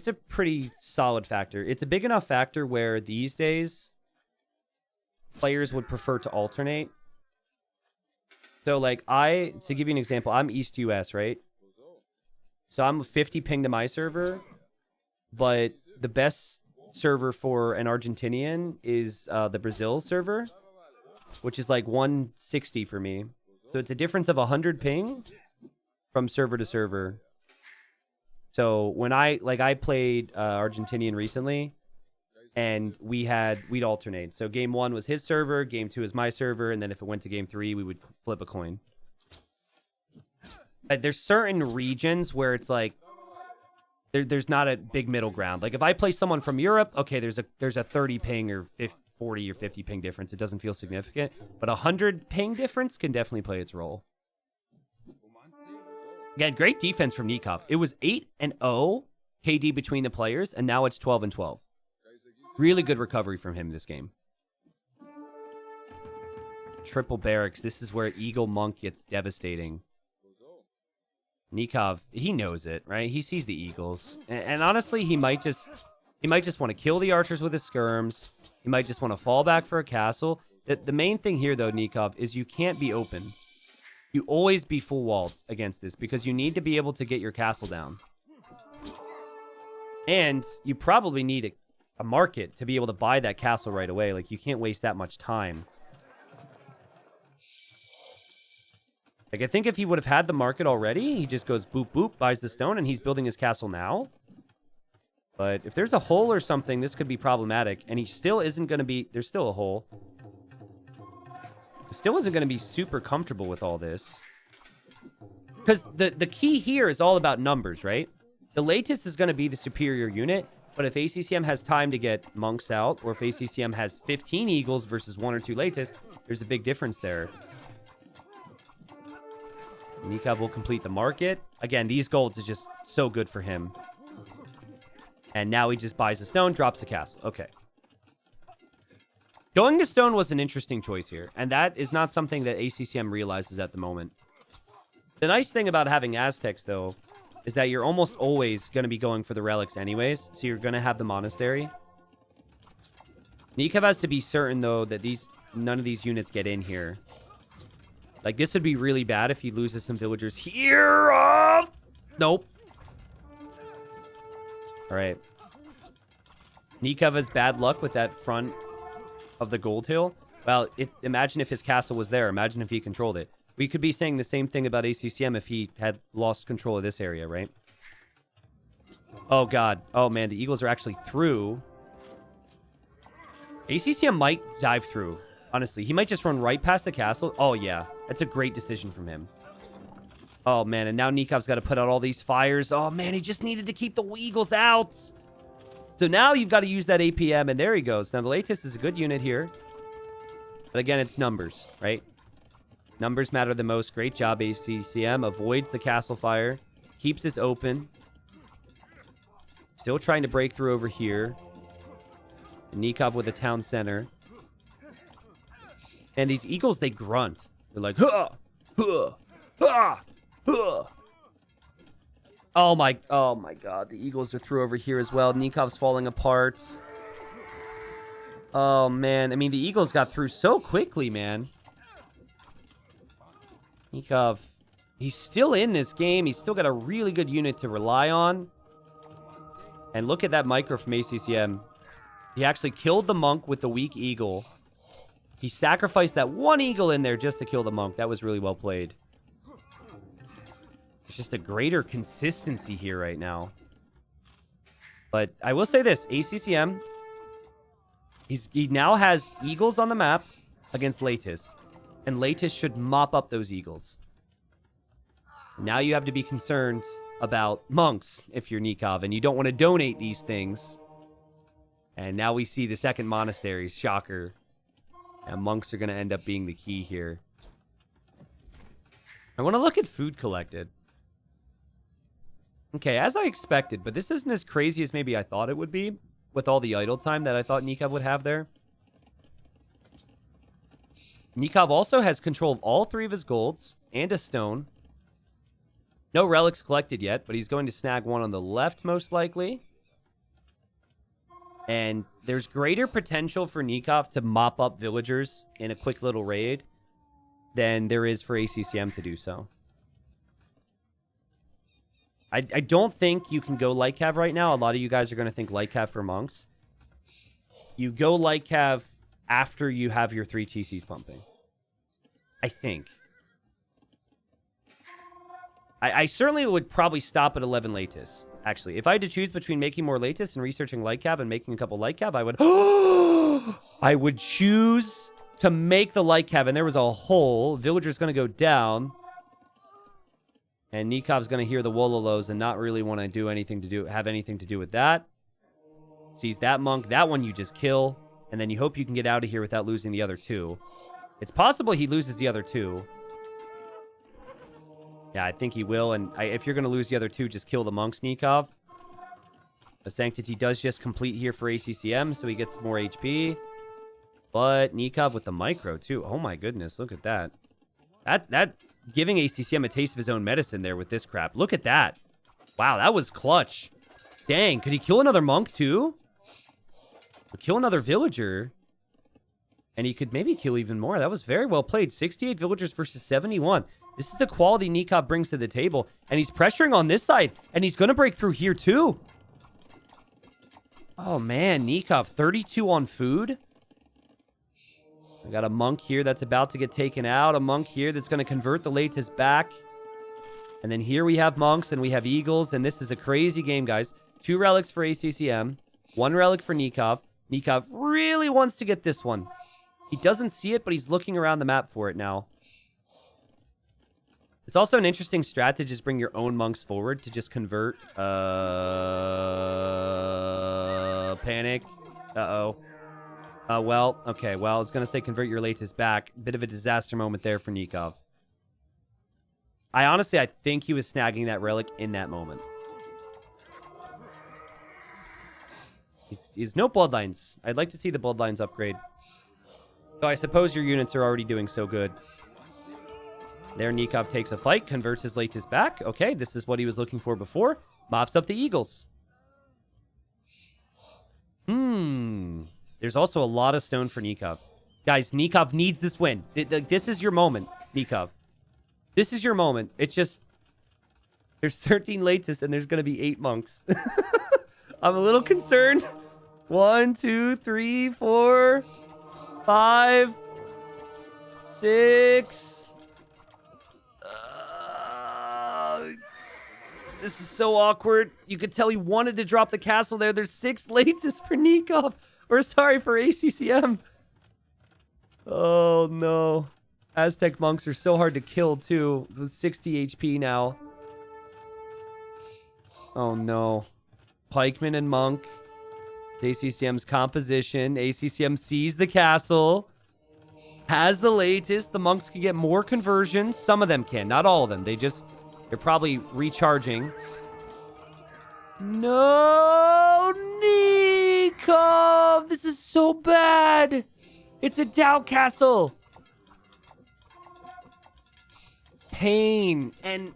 S1: a pretty solid factor. It's a big enough factor where these days players would prefer to alternate. So, like, to give you an example, I'm East US, right? So I'm 50 ping to my server, but the best server for an Argentinian is the Brazil server, which is like 160 for me. So it's a difference of 100 ping from server to server. So when I played Argentinian recently, and we'd alternate. So game 1 was his server, game 2 is my server, and then if it went to game 3, we would flip a coin. But there's certain regions where it's like there's not a big middle ground. Like if I play someone from Europe, okay, there's a 30 ping or 40 or 50 ping difference. It doesn't feel significant, but 100 ping difference can definitely play its role. Again, great defense from Nicov. It was 8-0 KD between the players, and now it's 12-12. Really good recovery from him this game. Triple barracks. This is where Eagle Monk gets devastating. Nicov, he knows it, right? He sees the Eagles. And honestly, he might just want to kill the archers with his skirms. He might just want to fall back for a castle. The main thing here, though, Nicov, is you can't be open. You always be full walled against this because you need to be able to get your castle down. And you probably need a market to be able to buy that castle right away. Like, you can't waste that much time. Like, I think if he would have had the market already, he just goes boop, boop, buys the stone, and he's building his castle now. But if there's a hole or something, this could be problematic. And he still isn't going to be... There's still a hole. He still isn't going to be super comfortable with all this. Because the key here is all about numbers, right? The latest is going to be the superior unit. But if ACCM has time to get monks out, or if ACCM has 15 eagles versus 1 or 2 latest, there's a big difference there. Nicov will complete the market. Again, these golds are just so good for him. And now he just buys a stone, drops a castle. Okay. Going to stone was an interesting choice here. And that is not something that ACCM realizes at the moment. The nice thing about having Aztecs, though, is that you're almost always going to be going for the relics anyways. So you're going to have the monastery. Nicov has to be certain, though, that none of these units get in here. Like, this would be really bad if he loses some villagers here. Oh! Nope. All right. Nicov has bad luck with that front of the gold hill. Well, imagine if his castle was there. Imagine if he controlled it. We could be saying the same thing about ACCM if he had lost control of this area, right? Oh, God. Oh, man. The Eagles are actually through. ACCM might dive through. Honestly, he might just run right past the castle. Oh, yeah. That's a great decision from him. Oh, man. And now Nikov's got to put out all these fires. Oh, man. He just needed to keep the Eagles out. So now you've got to use that APM. And there he goes. Now, the latest is a good unit here. But again, it's numbers, right? Numbers matter the most. Great job, ACCM. Avoids the castle fire. Keeps this open. Still trying to break through over here. Nicov with a town center. And these eagles, they grunt. They're like, huh, huh, huh, huh. Oh my God. The eagles are through over here as well. Nikov's falling apart. Oh, man. I mean, the eagles got through so quickly, man. Nicov, he's still in this game. He's still got a really good unit to rely on. And look at that micro from ACCM. He actually killed the monk with the weak eagle. He sacrificed that one eagle in there just to kill the monk. That was really well played. There's just a greater consistency here right now. But I will say this. ACCM, he now has eagles on the map against Latis. And Latis should mop up those eagles. Now you have to be concerned about monks if you're Nicov. And you don't want to donate these things. And now we see the second monastery. Shocker. And monks are going to end up being the key here. I want to look at food collected. Okay, as I expected, but this isn't as crazy as maybe I thought it would be with all the idle time that I thought Nicov would have there. Nicov also has control of all 3 of his golds and a stone. No relics collected yet, but he's going to snag one on the left most likely. And there's greater potential for Nicov to mop up villagers in a quick little raid than there is for ACCM to do so. I don't think you can go light cav right now. A lot of you guys are going to think light cav for monks. You go light cav after you have your 3 TCs pumping. I think. I certainly would probably stop at 11 Latis. Actually, if I had to choose between making more Latis and researching light cav and making a couple light cav, I would... I would choose to make the light cav. And there was a hole. Villager's going to go down. And Nikov's going to hear the Wololos and not really want to do anything to have anything to do with that. Sees that monk. That one you just kill. And then you hope you can get out of here without losing the other 2. It's possible he loses the other 2. Yeah, I think he will. And if you're going to lose the other 2, just kill the monks, Nicov. The Sanctity does just complete here for ACCM, so he gets more HP. But Nicov with the micro, too. Oh, my goodness. Look at that. That giving ACCM a taste of his own medicine there with this crap. Look at that. Wow, that was clutch. Dang, could he kill another monk, too? Or kill another villager? And he could maybe kill even more. That was very well played. 68 villagers versus 71. This is the quality Nicov brings to the table. And he's pressuring on this side. And he's going to break through here, too. Oh, man. Nicov, 32 on food. I got a monk here that's about to get taken out. A monk here that's going to convert the Latis back. And then here we have monks and we have eagles. And this is a crazy game, guys. 2 relics for ACCM. 1 relic for Nicov. Nicov really wants to get this one. He doesn't see it, but he's looking around the map for it now. It's also an interesting strat to just bring your own monks forward to just convert. Panic. Uh-oh. Well, okay. Well, I was going to say convert your Latis back. Bit of a disaster moment there for Nicov. I think he was snagging that relic in that moment. He's no bloodlines. I'd like to see the bloodlines upgrade. So I suppose your units are already doing so good. There, Nicov takes a fight, converts his Latis back. Okay, this is what he was looking for before. Mops up the eagles. There's also a lot of stone for Nicov. Guys, Nicov needs this win. This is your moment, Nicov. This is your moment. It's just... There's 13 Latis and there's going to be 8 monks. I'm a little concerned. 1, 2, 3, 4, 5, 6... This is so awkward. You could tell he wanted to drop the castle there. There's 6 Latis for Nicov. Or sorry, for ACCM. Oh, no. Aztec monks are so hard to kill, too. With 60 HP now. Oh, no. Pikeman and monk. ACCM's composition. ACCM sees the castle. Has the Latis. The monks can get more conversions. Some of them can. Not all of them. They're probably recharging. No, Nicov! This is so bad. It's a doubt castle. Pain. And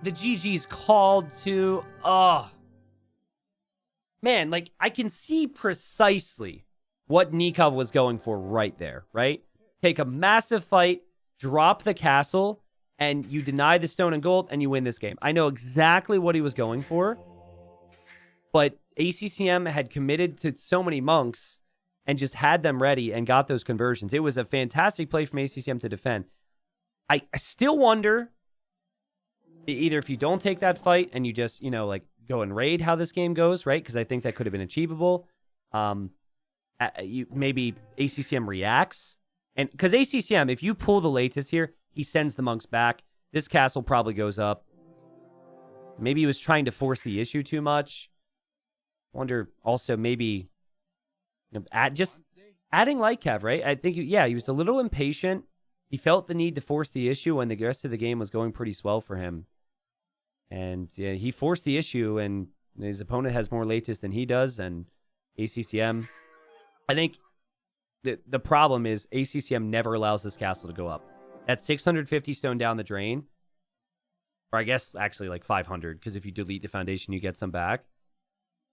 S1: the GG's called to... Oh. Man, like, I can see precisely what Nicov was going for right there, right? Take a massive fight, drop the castle... and you deny the stone and gold, and you win this game. I know exactly what he was going for, but ACCM had committed to so many monks, and just had them ready and got those conversions. It was a fantastic play from ACCM to defend. I still wonder, either if you don't take that fight and you just, like go and raid, how this game goes, right? Because I think that could have been achievable. Maybe ACCM reacts. And because ACCM, if you pull the latest here, he sends the monks back. This castle probably goes up. Maybe he was trying to force the issue too much. Wonder also maybe just adding light cav, right? I think, he was a little impatient. He felt the need to force the issue when the rest of the game was going pretty swell for him. And he forced the issue, and his opponent has more latest than he does, and ACCM. I think the problem is ACCM never allows this castle to go up. That's 650 stone down the drain. Or I guess actually like 500, because if you delete the foundation, you get some back.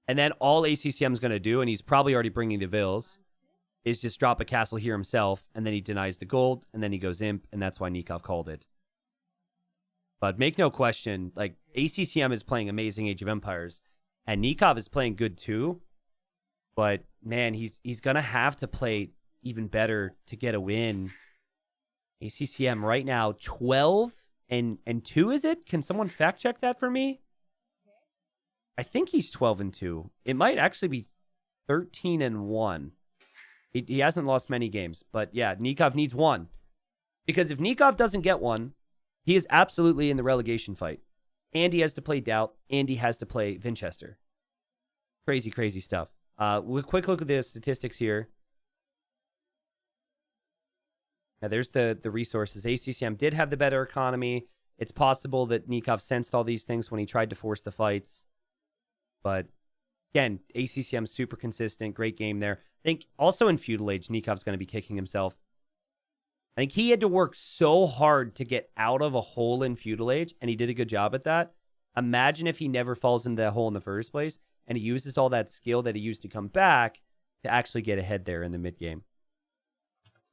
S1: And then all ACCM is going to do, and he's probably already bringing the Vills, is just drop a castle here himself, and then he denies the gold, and then he goes imp, and that's why Nicov called it. But make no question, like, ACCM is playing amazing Age of Empires, and Nicov is playing good too. But, man, he's going to have to play even better to get a win. ACCM right now, 12 and 2, is it? Can someone fact check that for me? I think he's 12 and 2. It might actually be 13 and 1. He hasn't lost many games, but yeah, Nicov needs one. Because if Nicov doesn't get one, he is absolutely in the relegation fight. And he has to play Doubt, and he has to play Vinchester. Crazy, crazy stuff. We'll quick look at the statistics here. Now, there's the resources. ACCM did have the better economy. It's possible that Nicov sensed all these things when he tried to force the fights. But, again, ACCM super consistent. Great game there. I think also in Feudal Age, Nikov's going to be kicking himself. I think he had to work so hard to get out of a hole in Feudal Age, and he did a good job at that. Imagine if he never falls into that hole in the first place, and he uses all that skill that he used to come back to actually get ahead there in the mid-game.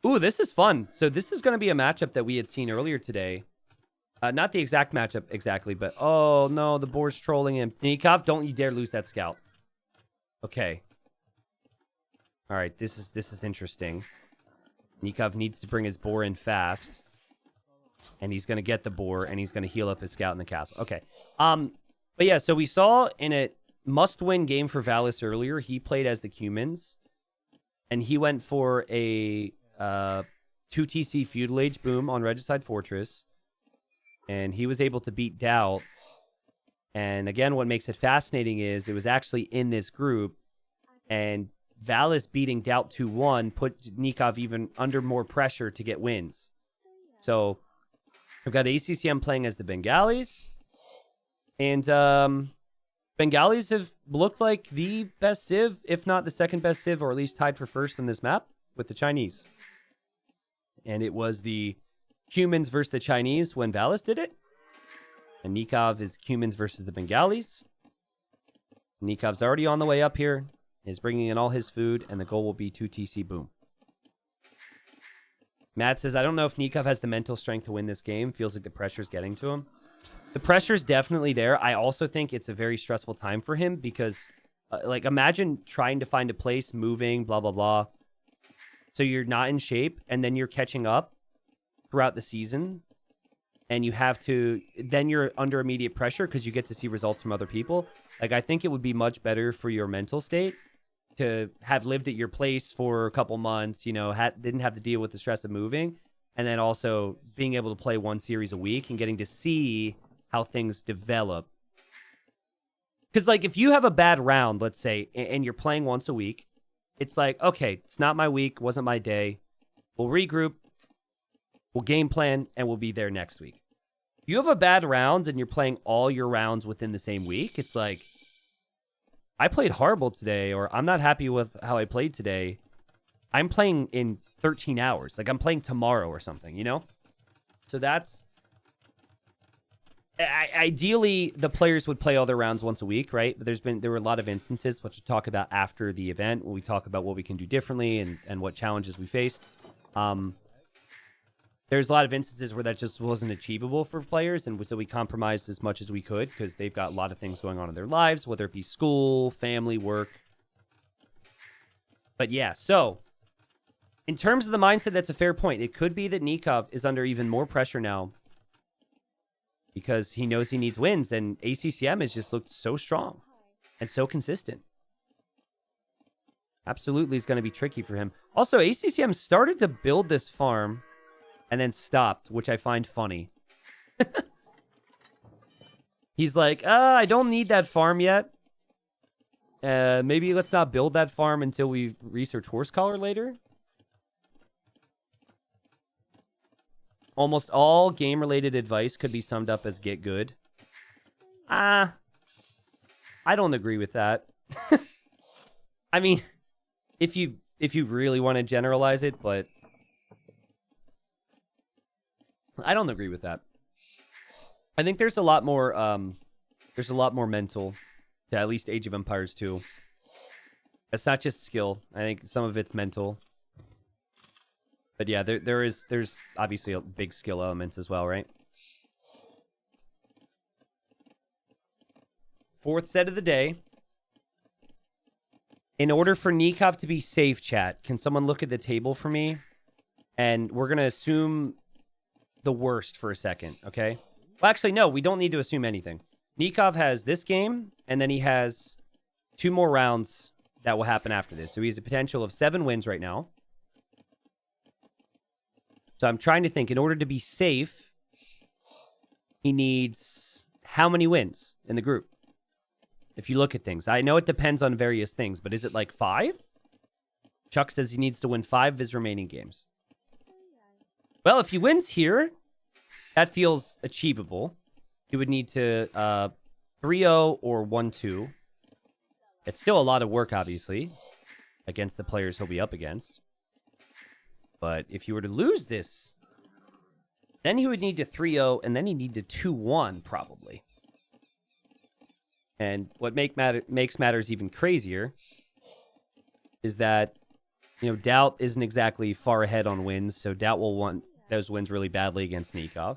S1: Ooh, this is fun. So this is going to be a matchup that we had seen earlier today. Not the exact matchup exactly, but oh no, the boar's trolling him. Nicov, don't you dare lose that scout. Okay. All right, this is interesting. Nicov needs to bring his boar in fast, and he's going to get the boar, and he's going to heal up his scout in the castle. Okay. But yeah, so we saw in a must-win game for Valis earlier, he played as the Cumans, and he went for a 2TC Feudal Age boom on Regicide Fortress. And he was able to beat Doubt. And again, what makes it fascinating is it was actually in this group. And Valis beating Doubt 2-1 put Nicov even under more pressure to get wins. So we've got ACCM playing as the Bengalis. And Bengalis have looked like the best Civ, if not the second best Civ, or at least tied for first on this map with the Chinese. And it was the Cumans versus the Chinese when Valis did it. And Nicov is Cumans versus the Bengalis. Nikov's already on the way up here. He's bringing in all his food, and the goal will be 2TC boom. Matt says, I don't know if Nicov has the mental strength to win this game. Feels like the pressure's getting to him. The pressure's definitely there. I also think it's a very stressful time for him because, imagine trying to find a place, moving, blah, blah, blah. So you're not in shape, and then you're catching up throughout the season, and you have to, then you're under immediate pressure because you get to see results from other people. I think it would be much better for your mental state to have lived at your place for a couple months, didn't have to deal with the stress of moving, and then also being able to play one series a week and getting to see how things develop. Because, if you have a bad round, let's say, and you're playing once a week, it's like, okay, it's not my week, wasn't my day. We'll regroup, we'll game plan, and we'll be there next week. If you have a bad round and you're playing all your rounds within the same week, it's like, I played horrible today, or I'm not happy with how I played today. I'm playing in 13 hours. I'm playing tomorrow or something, So that's... Ideally, the players would play all their rounds once a week, right? But there were a lot of instances, which we'll talk about after the event, when we talk about what we can do differently and what challenges we faced. There's a lot of instances where that just wasn't achievable for players, and so we compromised as much as we could because they've got a lot of things going on in their lives, whether it be school, family, work. But yeah, so in terms of the mindset, that's a fair point. It could be that Nicov is under even more pressure now because he knows he needs wins, and ACCM has just looked so strong and so consistent. Absolutely is going to be tricky for him. Also, ACCM started to build this farm and then stopped, which I find funny. He's like, I don't need that farm yet. Maybe let's not build that farm until we research horse collar later. Almost all game-related advice could be summed up as get good. I don't agree with that. I mean, if you really want to generalize it, but I don't agree with that. I think there's a lot more mental to at least Age of Empires 2. It's not just skill. I think some of it's mental. But yeah, there's obviously a big skill elements as well, right? Fourth set of the day. In order for Nicov to be safe, chat, can someone look at the table for me? And we're going to assume the worst for a second, okay? Well, actually, no, we don't need to assume anything. Nicov has this game, and then he has 2 more rounds that will happen after this. So he has a potential of 7 wins right now. So I'm trying to think, in order to be safe, he needs how many wins in the group? If you look at things. I know it depends on various things, but is it like 5? Chuck says he needs to win 5 of his remaining games. Well, if he wins here, that feels achievable. He would need to 3-0 or 1-2. It's still a lot of work, obviously, against the players he'll be up against. But if you were to lose this, then he would need to 3-0, and then he'd need to 2-1, probably. And what makes matters even crazier is that, you know, Doubt isn't exactly far ahead on wins, so Doubt will want those wins really badly against Nicov.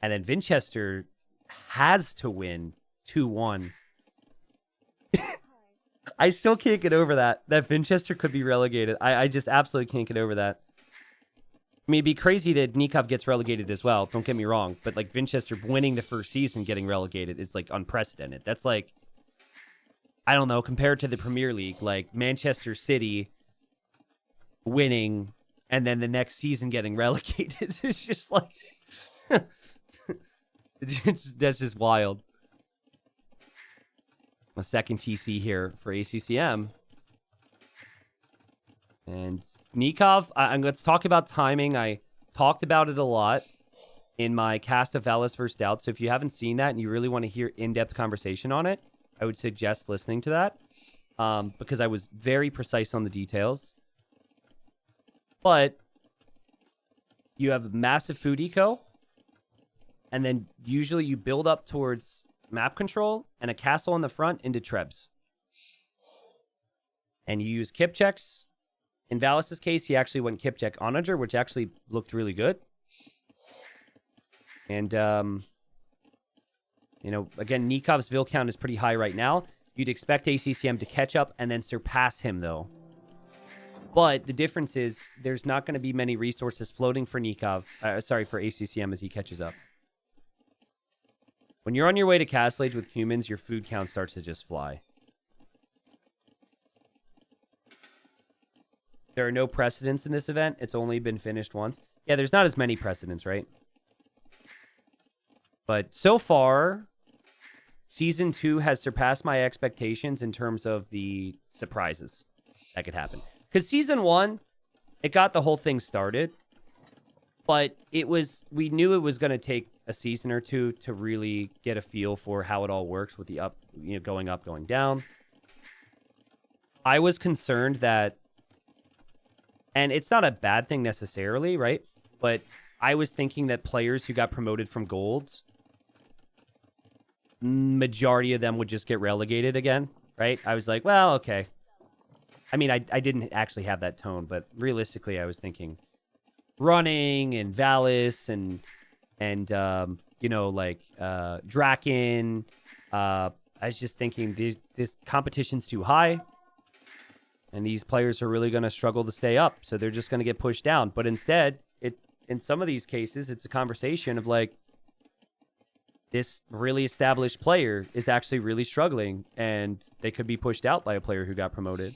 S1: And then Vinchester has to win 2-1. I still can't get over that Vinchester could be relegated. I just absolutely can't get over that. I mean, it'd be crazy that Nicov gets relegated as well. Don't get me wrong. But, like, Vinchester winning the first season getting relegated is, like, unprecedented. That's, like, I don't know, compared to the Premier League, like, Manchester City winning and then the next season getting relegated. It's just, like, that's just wild. A second TC here for ACCM. And Nicov, let's talk about timing. I talked about it a lot in my cast of Valis vs. Doubt. So if you haven't seen that and you really want to hear in-depth conversation on it, I would suggest listening to that because I was very precise on the details. But you have massive food eco, and then usually you build up towards map control and a castle in the front into Trebs. And you use kip checks. In Valis' case, he actually went kip check Onager, which actually looked really good. And, you know, again, Nikov's Vil count is pretty high right now. You'd expect ACCM to catch up and then surpass him, though. But the difference is there's not going to be many resources floating for Nicov. For ACCM as he catches up. When you're on your way to Castle Age with humans, your food count starts to just fly. There are no precedents in this event. It's only been finished once. Yeah, there's not as many precedents, right? But so far, Season 2 has surpassed my expectations in terms of the surprises that could happen. Because Season 1, it got the whole thing started. But we knew it was going to take a season or two to really get a feel for how it all works with the going up, going down. I was concerned that, and it's not a bad thing necessarily, right? But I was thinking that players who got promoted from golds, majority of them would just get relegated again, right? I was like, well, okay. I mean, I didn't actually have that tone, but realistically, I was thinking running and Valis and Draken. I was just thinking this competition's too high. And these players are really going to struggle to stay up, so they're just going to get pushed down. But instead, in some of these cases, it's a conversation of like, this really established player is actually really struggling, and they could be pushed out by a player who got promoted.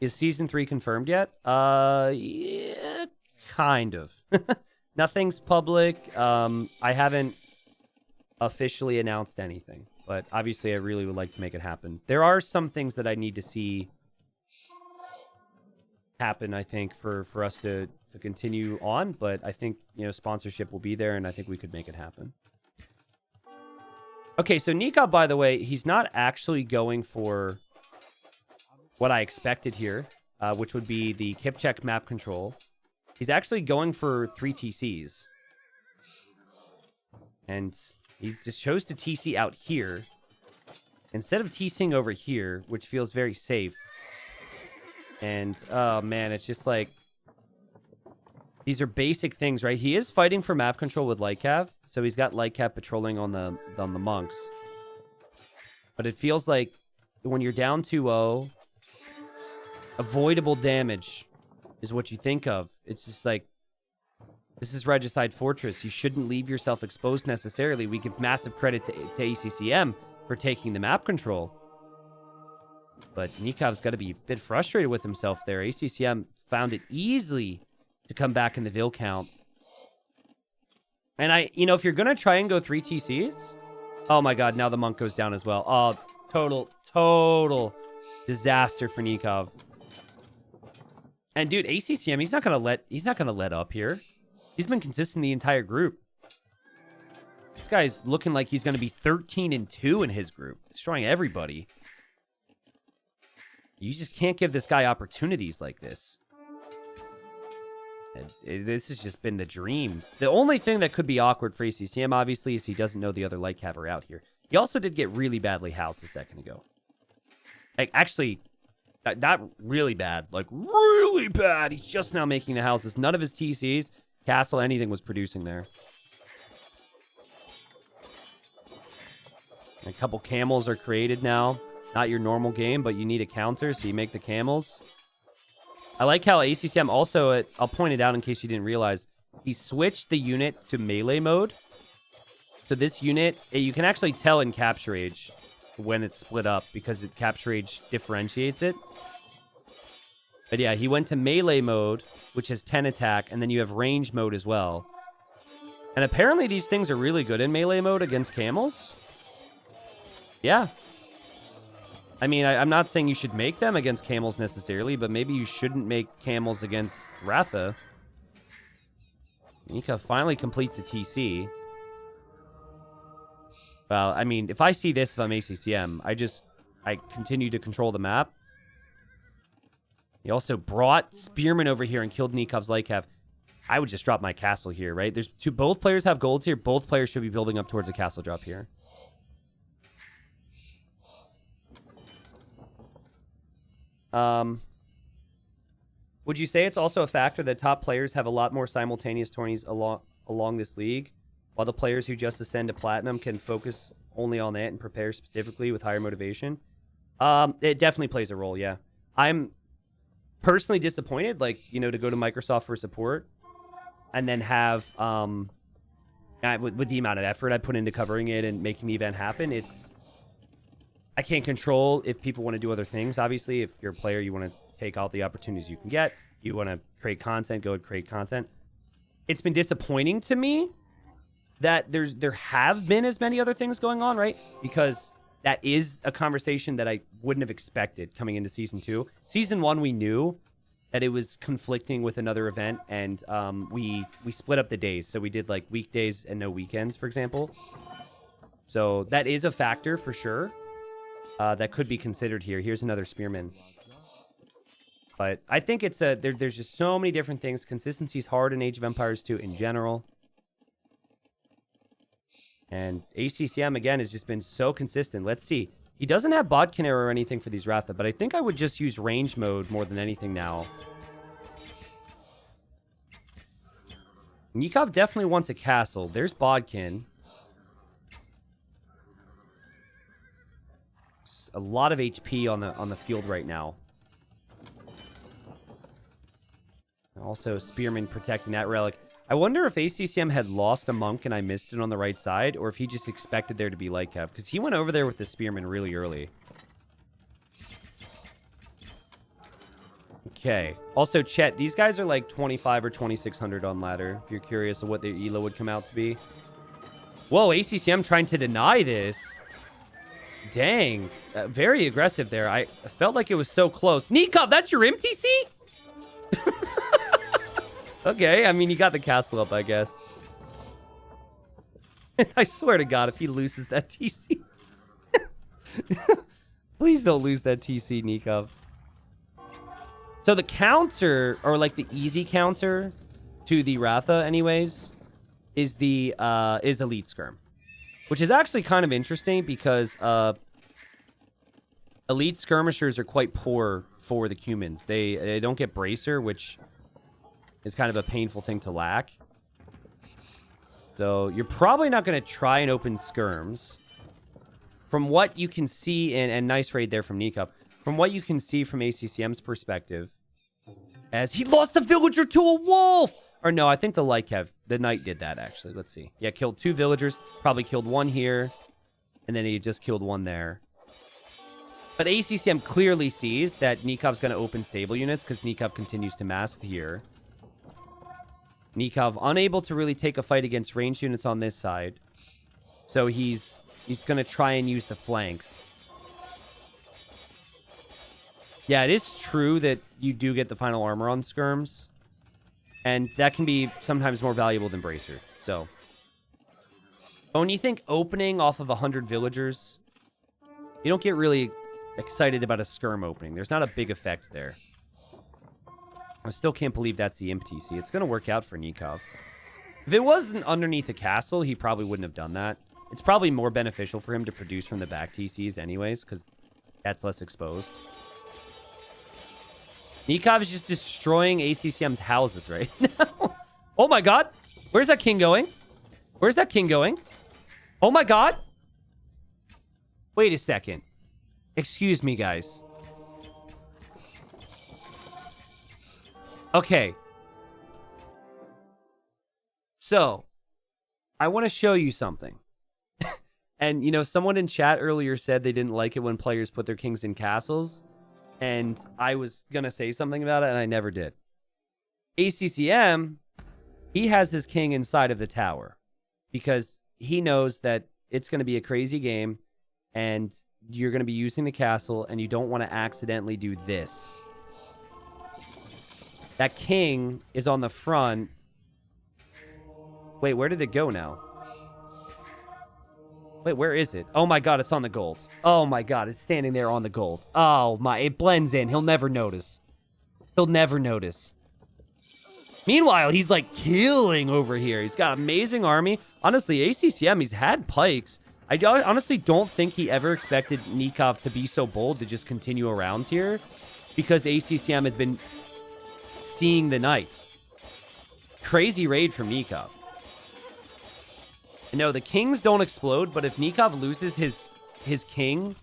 S1: Is Season 3 confirmed yet? Yeah, kind of. Nothing's public. I haven't officially announced anything, but obviously I really would like to make it happen. There are some things that I need to see happen, I think, for us to continue on, but I think, you know, sponsorship will be there, and I think we could make it happen. Okay, so Nicov, by the way, he's not actually going for what I expected here, which would be the Kipcheck map control. He's actually going for 3 TCs. And he just chose to TC out here instead of TCing over here, which feels very safe. And, oh man, it's just like, these are basic things, right? He is fighting for map control with Lightcav, so he's got Lightcav patrolling on the monks. But it feels like when you're down 2-0, avoidable damage is what you think of. It's just like, this is Regicide Fortress. You shouldn't leave yourself exposed necessarily. We give massive credit to ACCM for taking the map control. But Nikov's got to be a bit frustrated with himself there. ACCM found it easily to come back in the Vil count. And you know, if you're going to try and go 3 TCs... Oh my god, now the monk goes down as well. Oh, total disaster for Nicov. And dude, ACCM, he's not gonna let up here. He's been consistent the entire group. This guy's looking like he's gonna be 13-2 in his group, destroying everybody. You just can't give this guy opportunities like this. This has just been the dream. The only thing that could be awkward for ACCM, obviously, is he doesn't know the other Lightcav are out here. He also did get really badly housed a second ago. Like, actually, not really bad. Like, really bad. He's just now making the houses. None of his TCs, castle, anything was producing there. A couple camels are created now. Not your normal game, but you need a counter, so you make the camels. I like how ACCM also, I'll point it out in case you didn't realize, he switched the unit to melee mode. So this unit, you can actually tell in Capture Age when it's split up because Capture Age differentiates it. But yeah, he went to melee mode, which has 10 attack, and then you have range mode as well. And apparently these things are really good in melee mode against camels. Yeah. I mean, I'm not saying you should make them against camels necessarily, but maybe you shouldn't make camels against Ratha. Nika finally completes the TC. Well, I mean, if I see this, if I'm ACCM, I continue to control the map. He also brought Spearman over here and killed Nikov's Lightcav. I would just drop my castle here, right? Both players have golds here. Both players should be building up towards a castle drop here. Would you say it's also a factor that top players have a lot more simultaneous tourneys along this league, while the players who just ascend to Platinum can focus only on that and prepare specifically with higher motivation? It definitely plays a role, yeah. I'm personally disappointed, like, you know, to go to Microsoft for support and then have, with the amount of effort I put into covering it and making the event happen, I can't control if people want to do other things. Obviously, if you're a player, you want to take all the opportunities you can get. You want to create content, go and create content. It's been disappointing to me that there have been as many other things going on, right? Because that is a conversation that I wouldn't have expected coming into Season 2. Season 1, we knew that it was conflicting with another event, and we split up the days. So we did, like, weekdays and no weekends, for example. So that is a factor for sure. That could be considered here. Here's another Spearman. But I think it's there's just so many different things. Consistency's hard in Age of Empires 2 in general. And ACCM, again, has just been so consistent. Let's see. He doesn't have Bodkin arrow or anything for these Ratha, but I think I would just use range mode more than anything now. Nicov definitely wants a castle. There's Bodkin. There's a lot of HP on the field right now. Also, Spearman protecting that relic. I wonder if ACCM had lost a monk and I missed it on the right side, or if he just expected there to be light cav, because he went over there with the Spearman really early. Okay. Also, Chet, these guys are like 25 or 2600 on ladder, if you're curious of what their elo would come out to be. Whoa, ACCM trying to deny this. Dang. Very aggressive there. I felt like it was so close. Nicov, that's your MTC? Okay, I mean, you got the castle up, I guess. I swear to God, if he loses that TC. Please don't lose that TC, Nicov. So the counter, or like the easy counter to the Ratha anyways, is the is Elite Skirm. Which is actually kind of interesting because Elite Skirmishers are quite poor for the humans. They don't get Bracer, which is kind of a painful thing to lack. So you're probably not going to try and open skirms. From what you can see, and nice raid there from Nicov. From what you can see from ACCM's perspective, as he lost a villager to a wolf! Or no, I think the knight did that, actually. Let's see. Yeah, killed 2 villagers. Probably killed 1 here. And then he just killed 1 there. But ACCM clearly sees that Nikov's going to open stable units because Nicov continues to mass here. Nicov unable to really take a fight against ranged units on this side. So he's going to try and use the flanks. Yeah, it is true that you do get the final armor on skirms. And that can be sometimes more valuable than Bracer. So, but when you think opening off of 100 villagers, you don't get really excited about a skirm opening. There's not a big effect there. I still can't believe that's the Imp TC. It's going to work out for Nicov. If it wasn't underneath a castle, he probably wouldn't have done that. It's probably more beneficial for him to produce from the back TCs anyways, because that's less exposed. Nicov is just destroying ACCM's houses right now. Oh my god. Where's that king going? Where's that king going? Oh my god. Wait a second. Excuse me, guys. Okay. So, I want to show you something. And, you know, someone in chat earlier said they didn't like it when players put their kings in castles. And I was going to say something about it, and I never did. ACCM, he has his king inside of the tower. Because he knows that it's going to be a crazy game, and you're going to be using the castle, and you don't want to accidentally do this. That king is on the front. Wait, where did it go now? Wait, where is it? Oh my god, it's on the gold. Oh my god, it's standing there on the gold. Oh my, it blends in. He'll never notice. He'll never notice. Meanwhile, he's like killing over here. He's got an amazing army. Honestly, ACCM, he's had pikes. I honestly don't think he ever expected Nicov to be so bold to just continue around here, because ACCM had been seeing the knights. Crazy raid from Nicov. No, the kings don't explode, but if Nicov loses his king...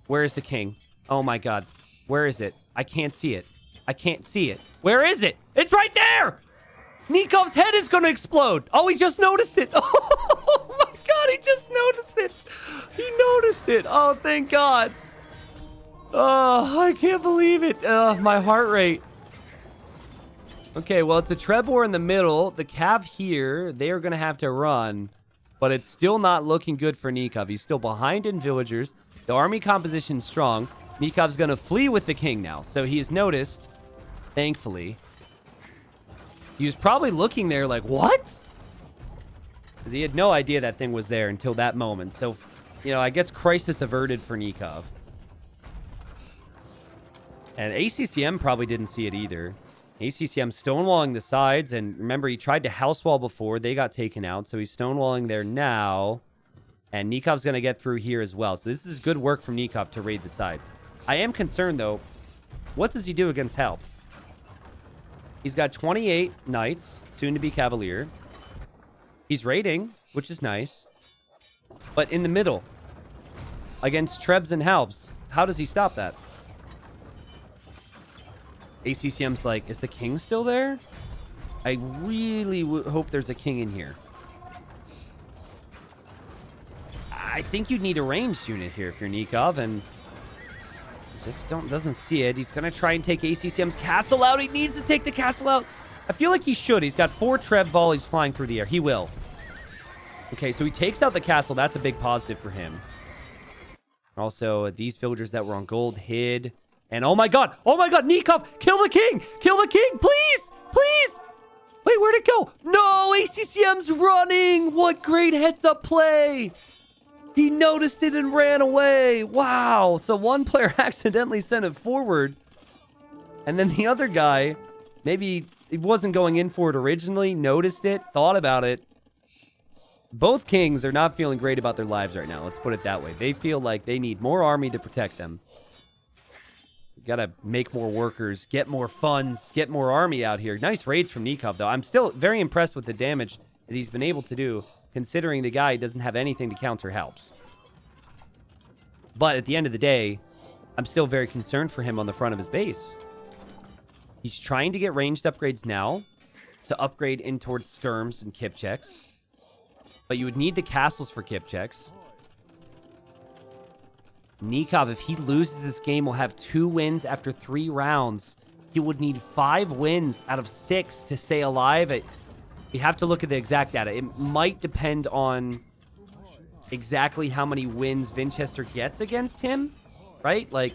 S1: Where is the king? Oh my god. Where is it? I can't see it. I can't see it. Where is it? It's right there! Nikov's head is gonna explode! Oh, he just noticed it! Oh my god, he just noticed it! He noticed it! Oh, thank god! Oh, I can't believe it! My heart rate. Okay, well, it's a Trebor in the middle. The Cav here, they are going to have to run. But it's still not looking good for Nicov. He's still behind in villagers. The army composition's strong. Nikov's going to flee with the king now. So he's noticed, thankfully. He was probably looking there like, what? Because he had no idea that thing was there until that moment. So, you know, I guess crisis averted for Nicov. And ACCM probably didn't see it either. ACCM stonewalling the sides, and remember, he tried to house wall before. They got taken out, so he's stonewalling there now. And Nikov's going to get through here as well. So this is good work from Nicov to raid the sides. I am concerned, though. What does he do against help? He's got 28 knights, soon to be cavalier. He's raiding, which is nice. But in the middle, against Trebs and Halbs. How does he stop that? ACCM's like, is the king still there? I really hope there's a king in here. I think you'd need a ranged unit here if you're Nicov, and just doesn't see it. He's gonna try and take ACCM's castle out. He needs to take the castle out. I feel like he should. He's got 4 Treb volleys flying through the air. He will. Okay, so he takes out the castle. That's a big positive for him. Also, these villagers that were on gold hid. And oh my god, Nicov, kill the king, please, please. Wait, where'd it go? No, ACCM's running. What great heads up play. He noticed it and ran away. Wow. So one player accidentally sent it forward. And then the other guy, maybe he wasn't going in for it originally, noticed it, thought about it. Both kings are not feeling great about their lives right now. Let's put it that way. They feel like they need more army to protect them. We gotta make more workers, get more funds, get more army out here. Nice raids from Nicov, though. I'm still very impressed with the damage that he's been able to do, considering the guy doesn't have anything to counter helps. But at the end of the day, I'm still very concerned for him on the front of his base. He's trying to get ranged upgrades now to upgrade in towards skirms and kip checks. But you would need the castles for kip checks. Nicov, if he loses this game, will have 2 wins after 3 rounds. He would need 5 wins out of 6 to stay alive. You have to look at the exact data. It might depend on exactly how many wins Winchester gets against him, right? What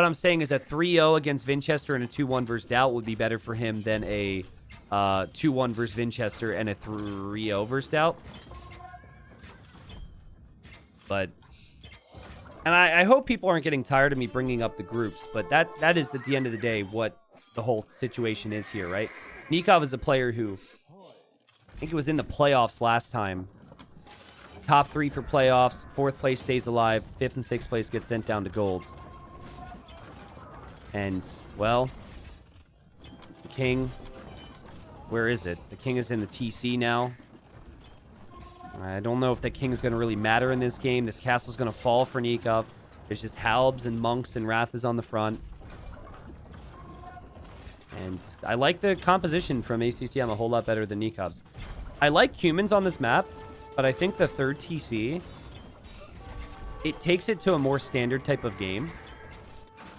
S1: I'm saying is a 3-0 against Winchester and a 2-1 versus Doubt would be better for him than a 2-1 versus Winchester and a 3-0 versus Doubt. But, and I hope people aren't getting tired of me bringing up the groups, but that is at the end of the day what the whole situation is here, right? Nicov is a player who, I think it was in the playoffs last time. Top 3 for playoffs, 4th place stays alive, 5th and 6th place gets sent down to gold. And, well, the king, where is it? The king is in the TC now. I don't know if the king is going to really matter in this game. This castle is going to fall for Nicov. There's just Halbs and Monks and Rathas on the front. And I like the composition from ACCM a whole lot better than Nikov's. I like humans on this map, but I think the 3rd TC, it takes it to a more standard type of game.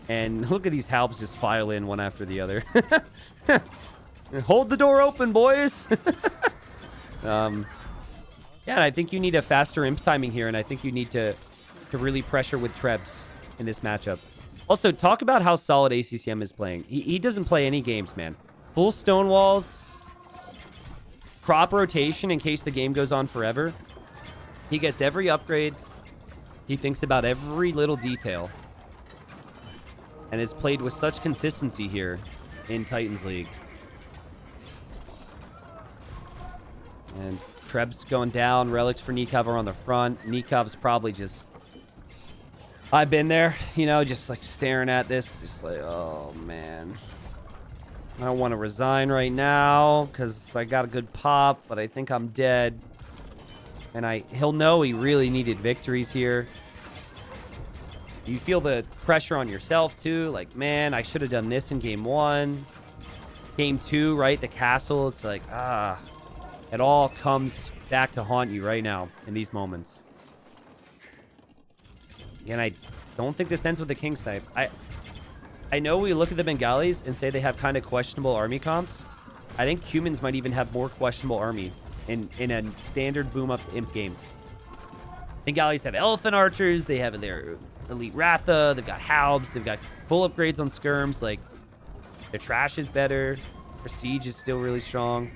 S1: And look at these Halbs just file in one after the other. Hold the door open, boys. Yeah, and I think you need a faster imp timing here, and I think you need to really pressure with Trebs in this matchup. Also, talk about how solid ACCM is playing. He doesn't play any games, man. Full stone walls, crop rotation in case the game goes on forever. He gets every upgrade. He thinks about every little detail. And has played with such consistency here in Titans League. And Treb's going down. Relics for Nicov are on the front. Nikov's probably just... I've been there, you know, just like staring at this. Just like, oh, man. I don't want to resign right now because I got a good pop, but I think I'm dead. And he'll know he really needed victories here. You feel the pressure on yourself, too. Like, man, I should have done this in game 1. Game 2, right? The castle. It's like, it all comes back to haunt you right now in these moments. And I don't think this ends with the king snipe. I know we look at the Bengalis and say they have kind of questionable army comps. I think humans might even have more questionable army in a standard boom up to imp game. Bengalis have elephant archers. They have their elite Ratha. They've got Halbs. They've got full upgrades on skirms. Like, their trash is better. Their siege is still really strong.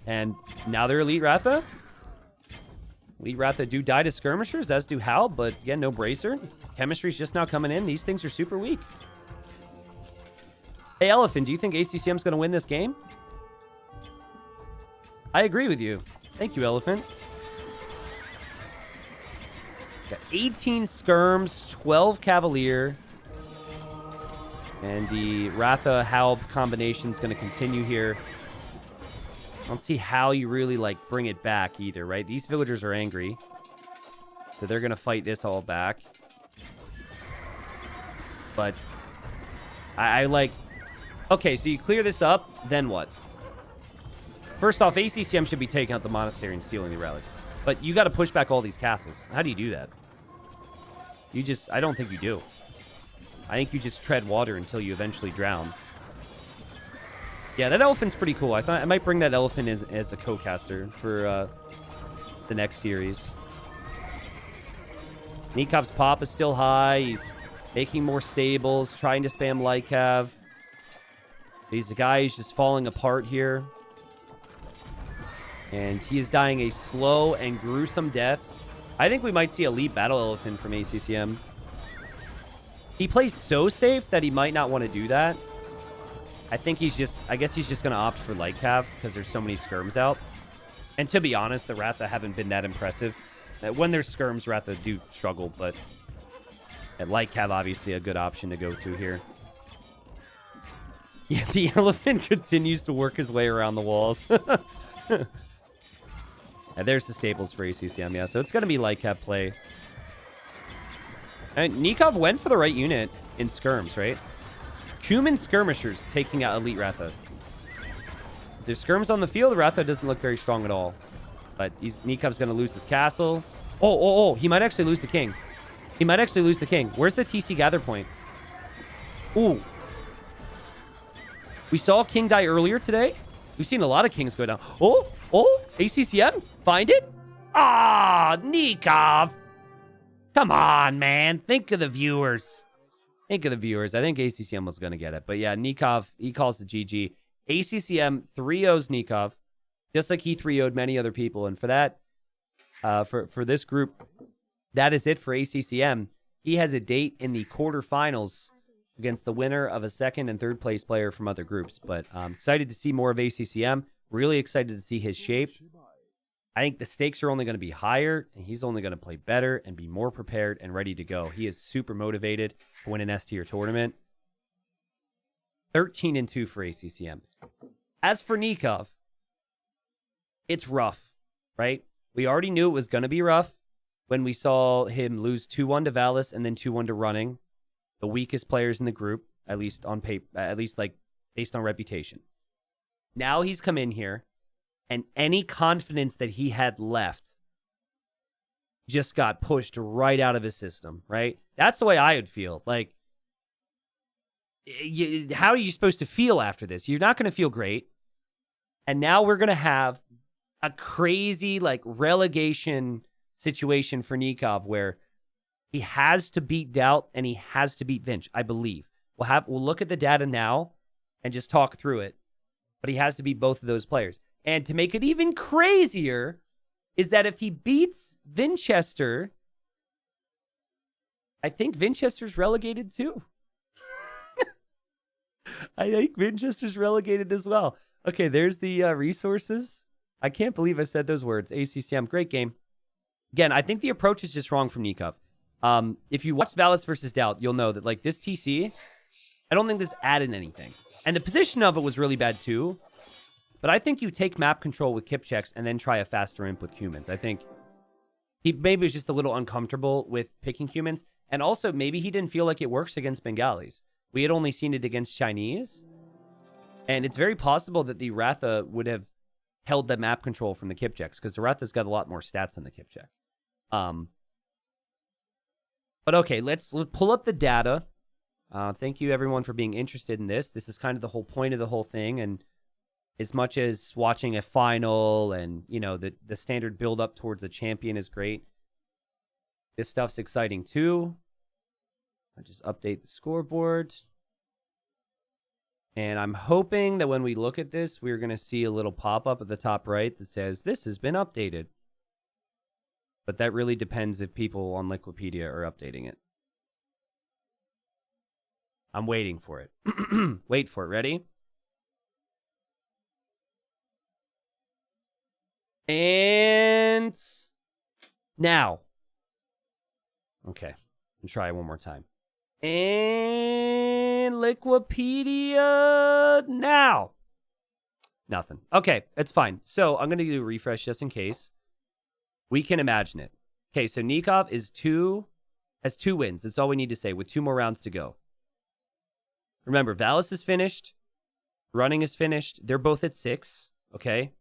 S1: And now they're elite Ratha. Elite Ratha do die to skirmishers, as do Hal, but again, no bracer. Chemistry's just now coming in. These things are super weak. Hey, Elephant, do you think ACCM's going to win this game? I agree with you. Thank you, Elephant. Got 18 skirms, 12 Cavalier. And the Ratha Halb combination is going to continue here. I don't see how you really, like, bring it back either, right? These villagers are angry. So they're going to fight this all back. But I like... Okay, so you clear this up, then what? First off, ACCM should be taking out the monastery and stealing the relics. But you got to push back all these castles. How do you do that? You just... I don't think you do. I think you just tread water until you eventually drown. Yeah, that elephant's pretty cool. I thought I might bring that elephant as a co-caster for the next series. Nikov's pop is still high. He's making more stables, trying to spam Lycav. He's a guy who's just falling apart here. And he is dying a slow and gruesome death. I think we might see Elite Battle Elephant from ACCM. He plays so safe that he might not want to do that. I think he's just... I guess he's just going to opt for Lycav because there's so many skirms out. And to be honest, the Ratha haven't been that impressive. When there's skirms, Ratha do struggle, but... And Lycav, obviously, a good option to go to here. Yeah, the elephant continues to work his way around the walls. And there's the staples for ACCM, yeah. So it's going to be Lycav play. And Nicov went for the right unit in skirms, right? Cumin skirmishers taking out Elite Ratha. If there's skirms on the field, Ratha doesn't look very strong at all. But Nikov's going to lose his castle. Oh, he might actually lose the king. He might actually lose the king. Where's the TC gather point? Ooh. We saw a king die earlier today. We've seen a lot of kings go down. Oh, ACCM, find it? Ah, Nicov. Come on, man. Think of the viewers. Think of the viewers. I think ACCM was going to get it. But yeah, Nicov, he calls the GG. ACCM 3-0s Nicov, just like he 3-0'd many other people. And for that, for this group, that is it for ACCM. He has a date in the quarterfinals against the winner of a second and third place player from other groups. But I'm excited to see more of ACCM. Really excited to see his shape. I think the stakes are only going to be higher, and he's only going to play better and be more prepared and ready to go. He is super motivated to win an S-tier tournament. 13-2 for ACCM. As for Nicov, it's rough, right? We already knew it was going to be rough when we saw him lose 2-1 to Valis and then 2-1 to Running, the weakest players in the group, at least on paper, at least like based on reputation. Now he's come in here, and any confidence that he had left just got pushed right out of his system, right? That's the way I would feel. Like, how are you supposed to feel after this? You're not going to feel great. And now we're going to have a crazy, like, relegation situation for Nicov where he has to beat Doubt and he has to beat Vinch, I believe. We'll look at the data now and just talk through it. But he has to beat both of those players. And to make it even crazier is that if he beats Vinchester, I think Vinchester's relegated too. I think Vinchester's relegated as well. Okay, there's the resources. I can't believe I said those words. ACCM, great game. Again, I think the approach is just wrong from Nicov. If you watch Valis versus Doubt, you'll know that like this TC, I don't think this added anything. And the position of it was really bad too. But I think you take map control with kip checks and then try a faster imp with humans. I think he maybe was just a little uncomfortable with picking humans. And also maybe he didn't feel like it works against Bengalis. We had only seen it against Chinese. And it's very possible that the Ratha would have held the map control from the kip checks because the Ratha's got a lot more stats than the kip check. But okay, let's pull up the data. Thank you everyone for being interested in this. This is kind of the whole point of the whole thing. And as much as watching a final and, you know, the standard build up towards the champion is great, this stuff's exciting too. I'll just update the scoreboard. And I'm hoping that when we look at this, we're going to see a little pop-up at the top right that says, this has been updated. But that really depends if people on Liquipedia are updating it. I'm waiting for it. Wait for it. Ready? And now. Okay. I'll try it one more time. And Liquipedia now. Nothing. Okay, it's fine. So I'm going to do a refresh just in case. We can imagine it. Okay, so Nicov has 2 wins. That's all we need to say with 2 more rounds to go. Remember, Valis is finished. Running is finished. They're both at 6. Okay.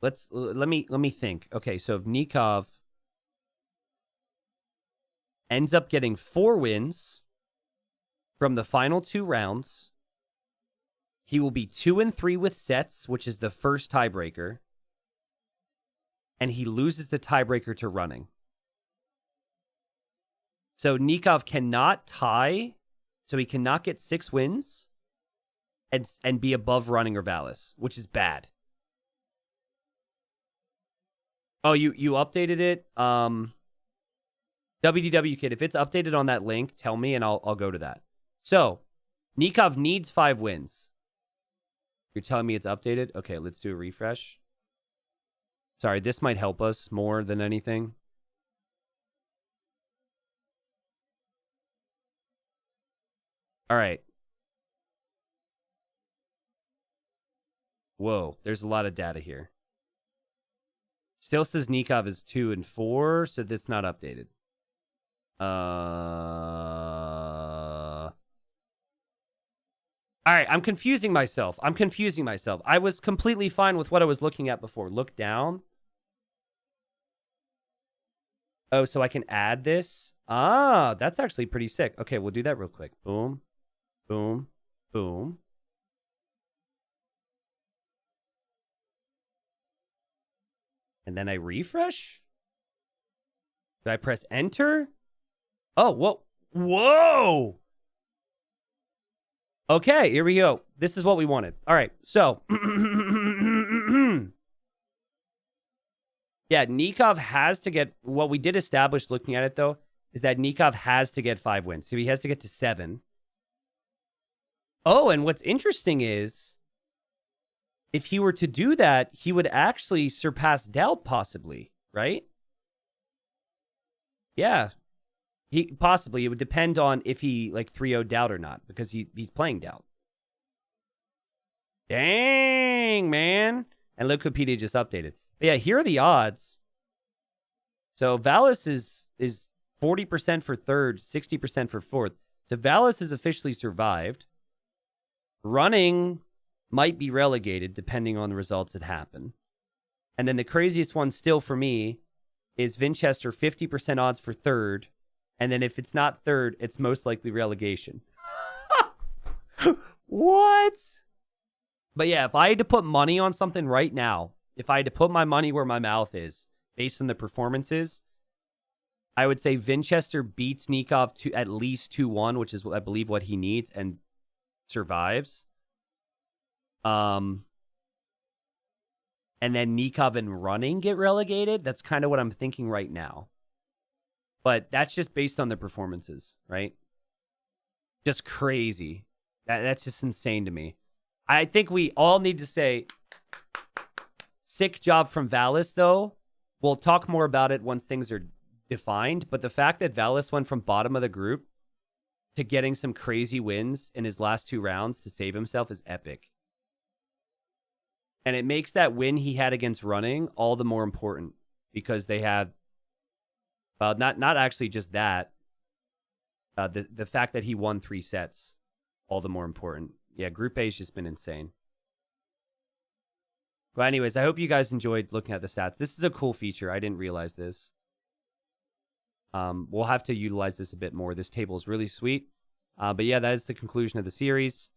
S1: Let me think. Okay, so if Nicov ends up getting 4 wins from the final 2 rounds, he will be 2-3 with sets, which is the first tiebreaker. And he loses the tiebreaker to running. So Nicov cannot tie, so he cannot get 6 wins and be above running or Valis, which is bad. Oh, you updated it? WDW Kid, if it's updated on that link, tell me and I'll go to that. So, Nicov needs 5 wins. You're telling me it's updated? Okay, let's do a refresh. Sorry, this might help us more than anything. All right. Whoa, there's a lot of data here. Still says Nicov is 2-4, so that's not updated. All right, I'm confusing myself. I was completely fine with what I was looking at before. Look down. Oh, so I can add this? Ah, that's actually pretty sick. Okay, we'll do that real quick. Boom, boom, boom. And then I refresh? Do I press enter? Oh, whoa. Whoa! Okay, here we go. This is what we wanted. All right, so. Yeah, Nicov has to get... What we did establish looking at it, though, is that Nicov has to get 5 wins. So he has to get to 7. Oh, and what's interesting is, if he were to do that, he would actually surpass Doubt, possibly, right? Yeah. Possibly. It would depend on if he, like, 3-0'd Doubt or not, because he's playing Doubt. Dang, man. And Wikipedia just updated. But yeah, here are the odds. So Valis is 40% for 3rd, 60% for 4th. So Valis has officially survived. Running might be relegated depending on the results that happen. And then the craziest one still for me is Vinchester, 50% odds for 3rd. And then if it's not 3rd, it's most likely relegation. What? But yeah, if I had to put money on something right now, if I had to put my money where my mouth is, based on the performances, I would say Vinchester beats Nicov to at least 2-1, which is, I believe, what he needs, and survives. And then Nicov and Running get relegated. That's kind of what I'm thinking right now. But that's just based on the performances, right? Just crazy. That's just insane to me. I think we all need to say... Sick job from Valis, though. We'll talk more about it once things are defined. But the fact that Valis went from bottom of the group to getting some crazy wins in his last 2 rounds to save himself is epic. And it makes that win he had against Running all the more important because they had, well, not actually just that. The fact that he won 3 sets, all the more important. Yeah, Group A's just been insane. But anyways, I hope you guys enjoyed looking at the stats. This is a cool feature. I didn't realize this. We'll have to utilize this a bit more. This table is really sweet. But yeah, that is the conclusion of the series.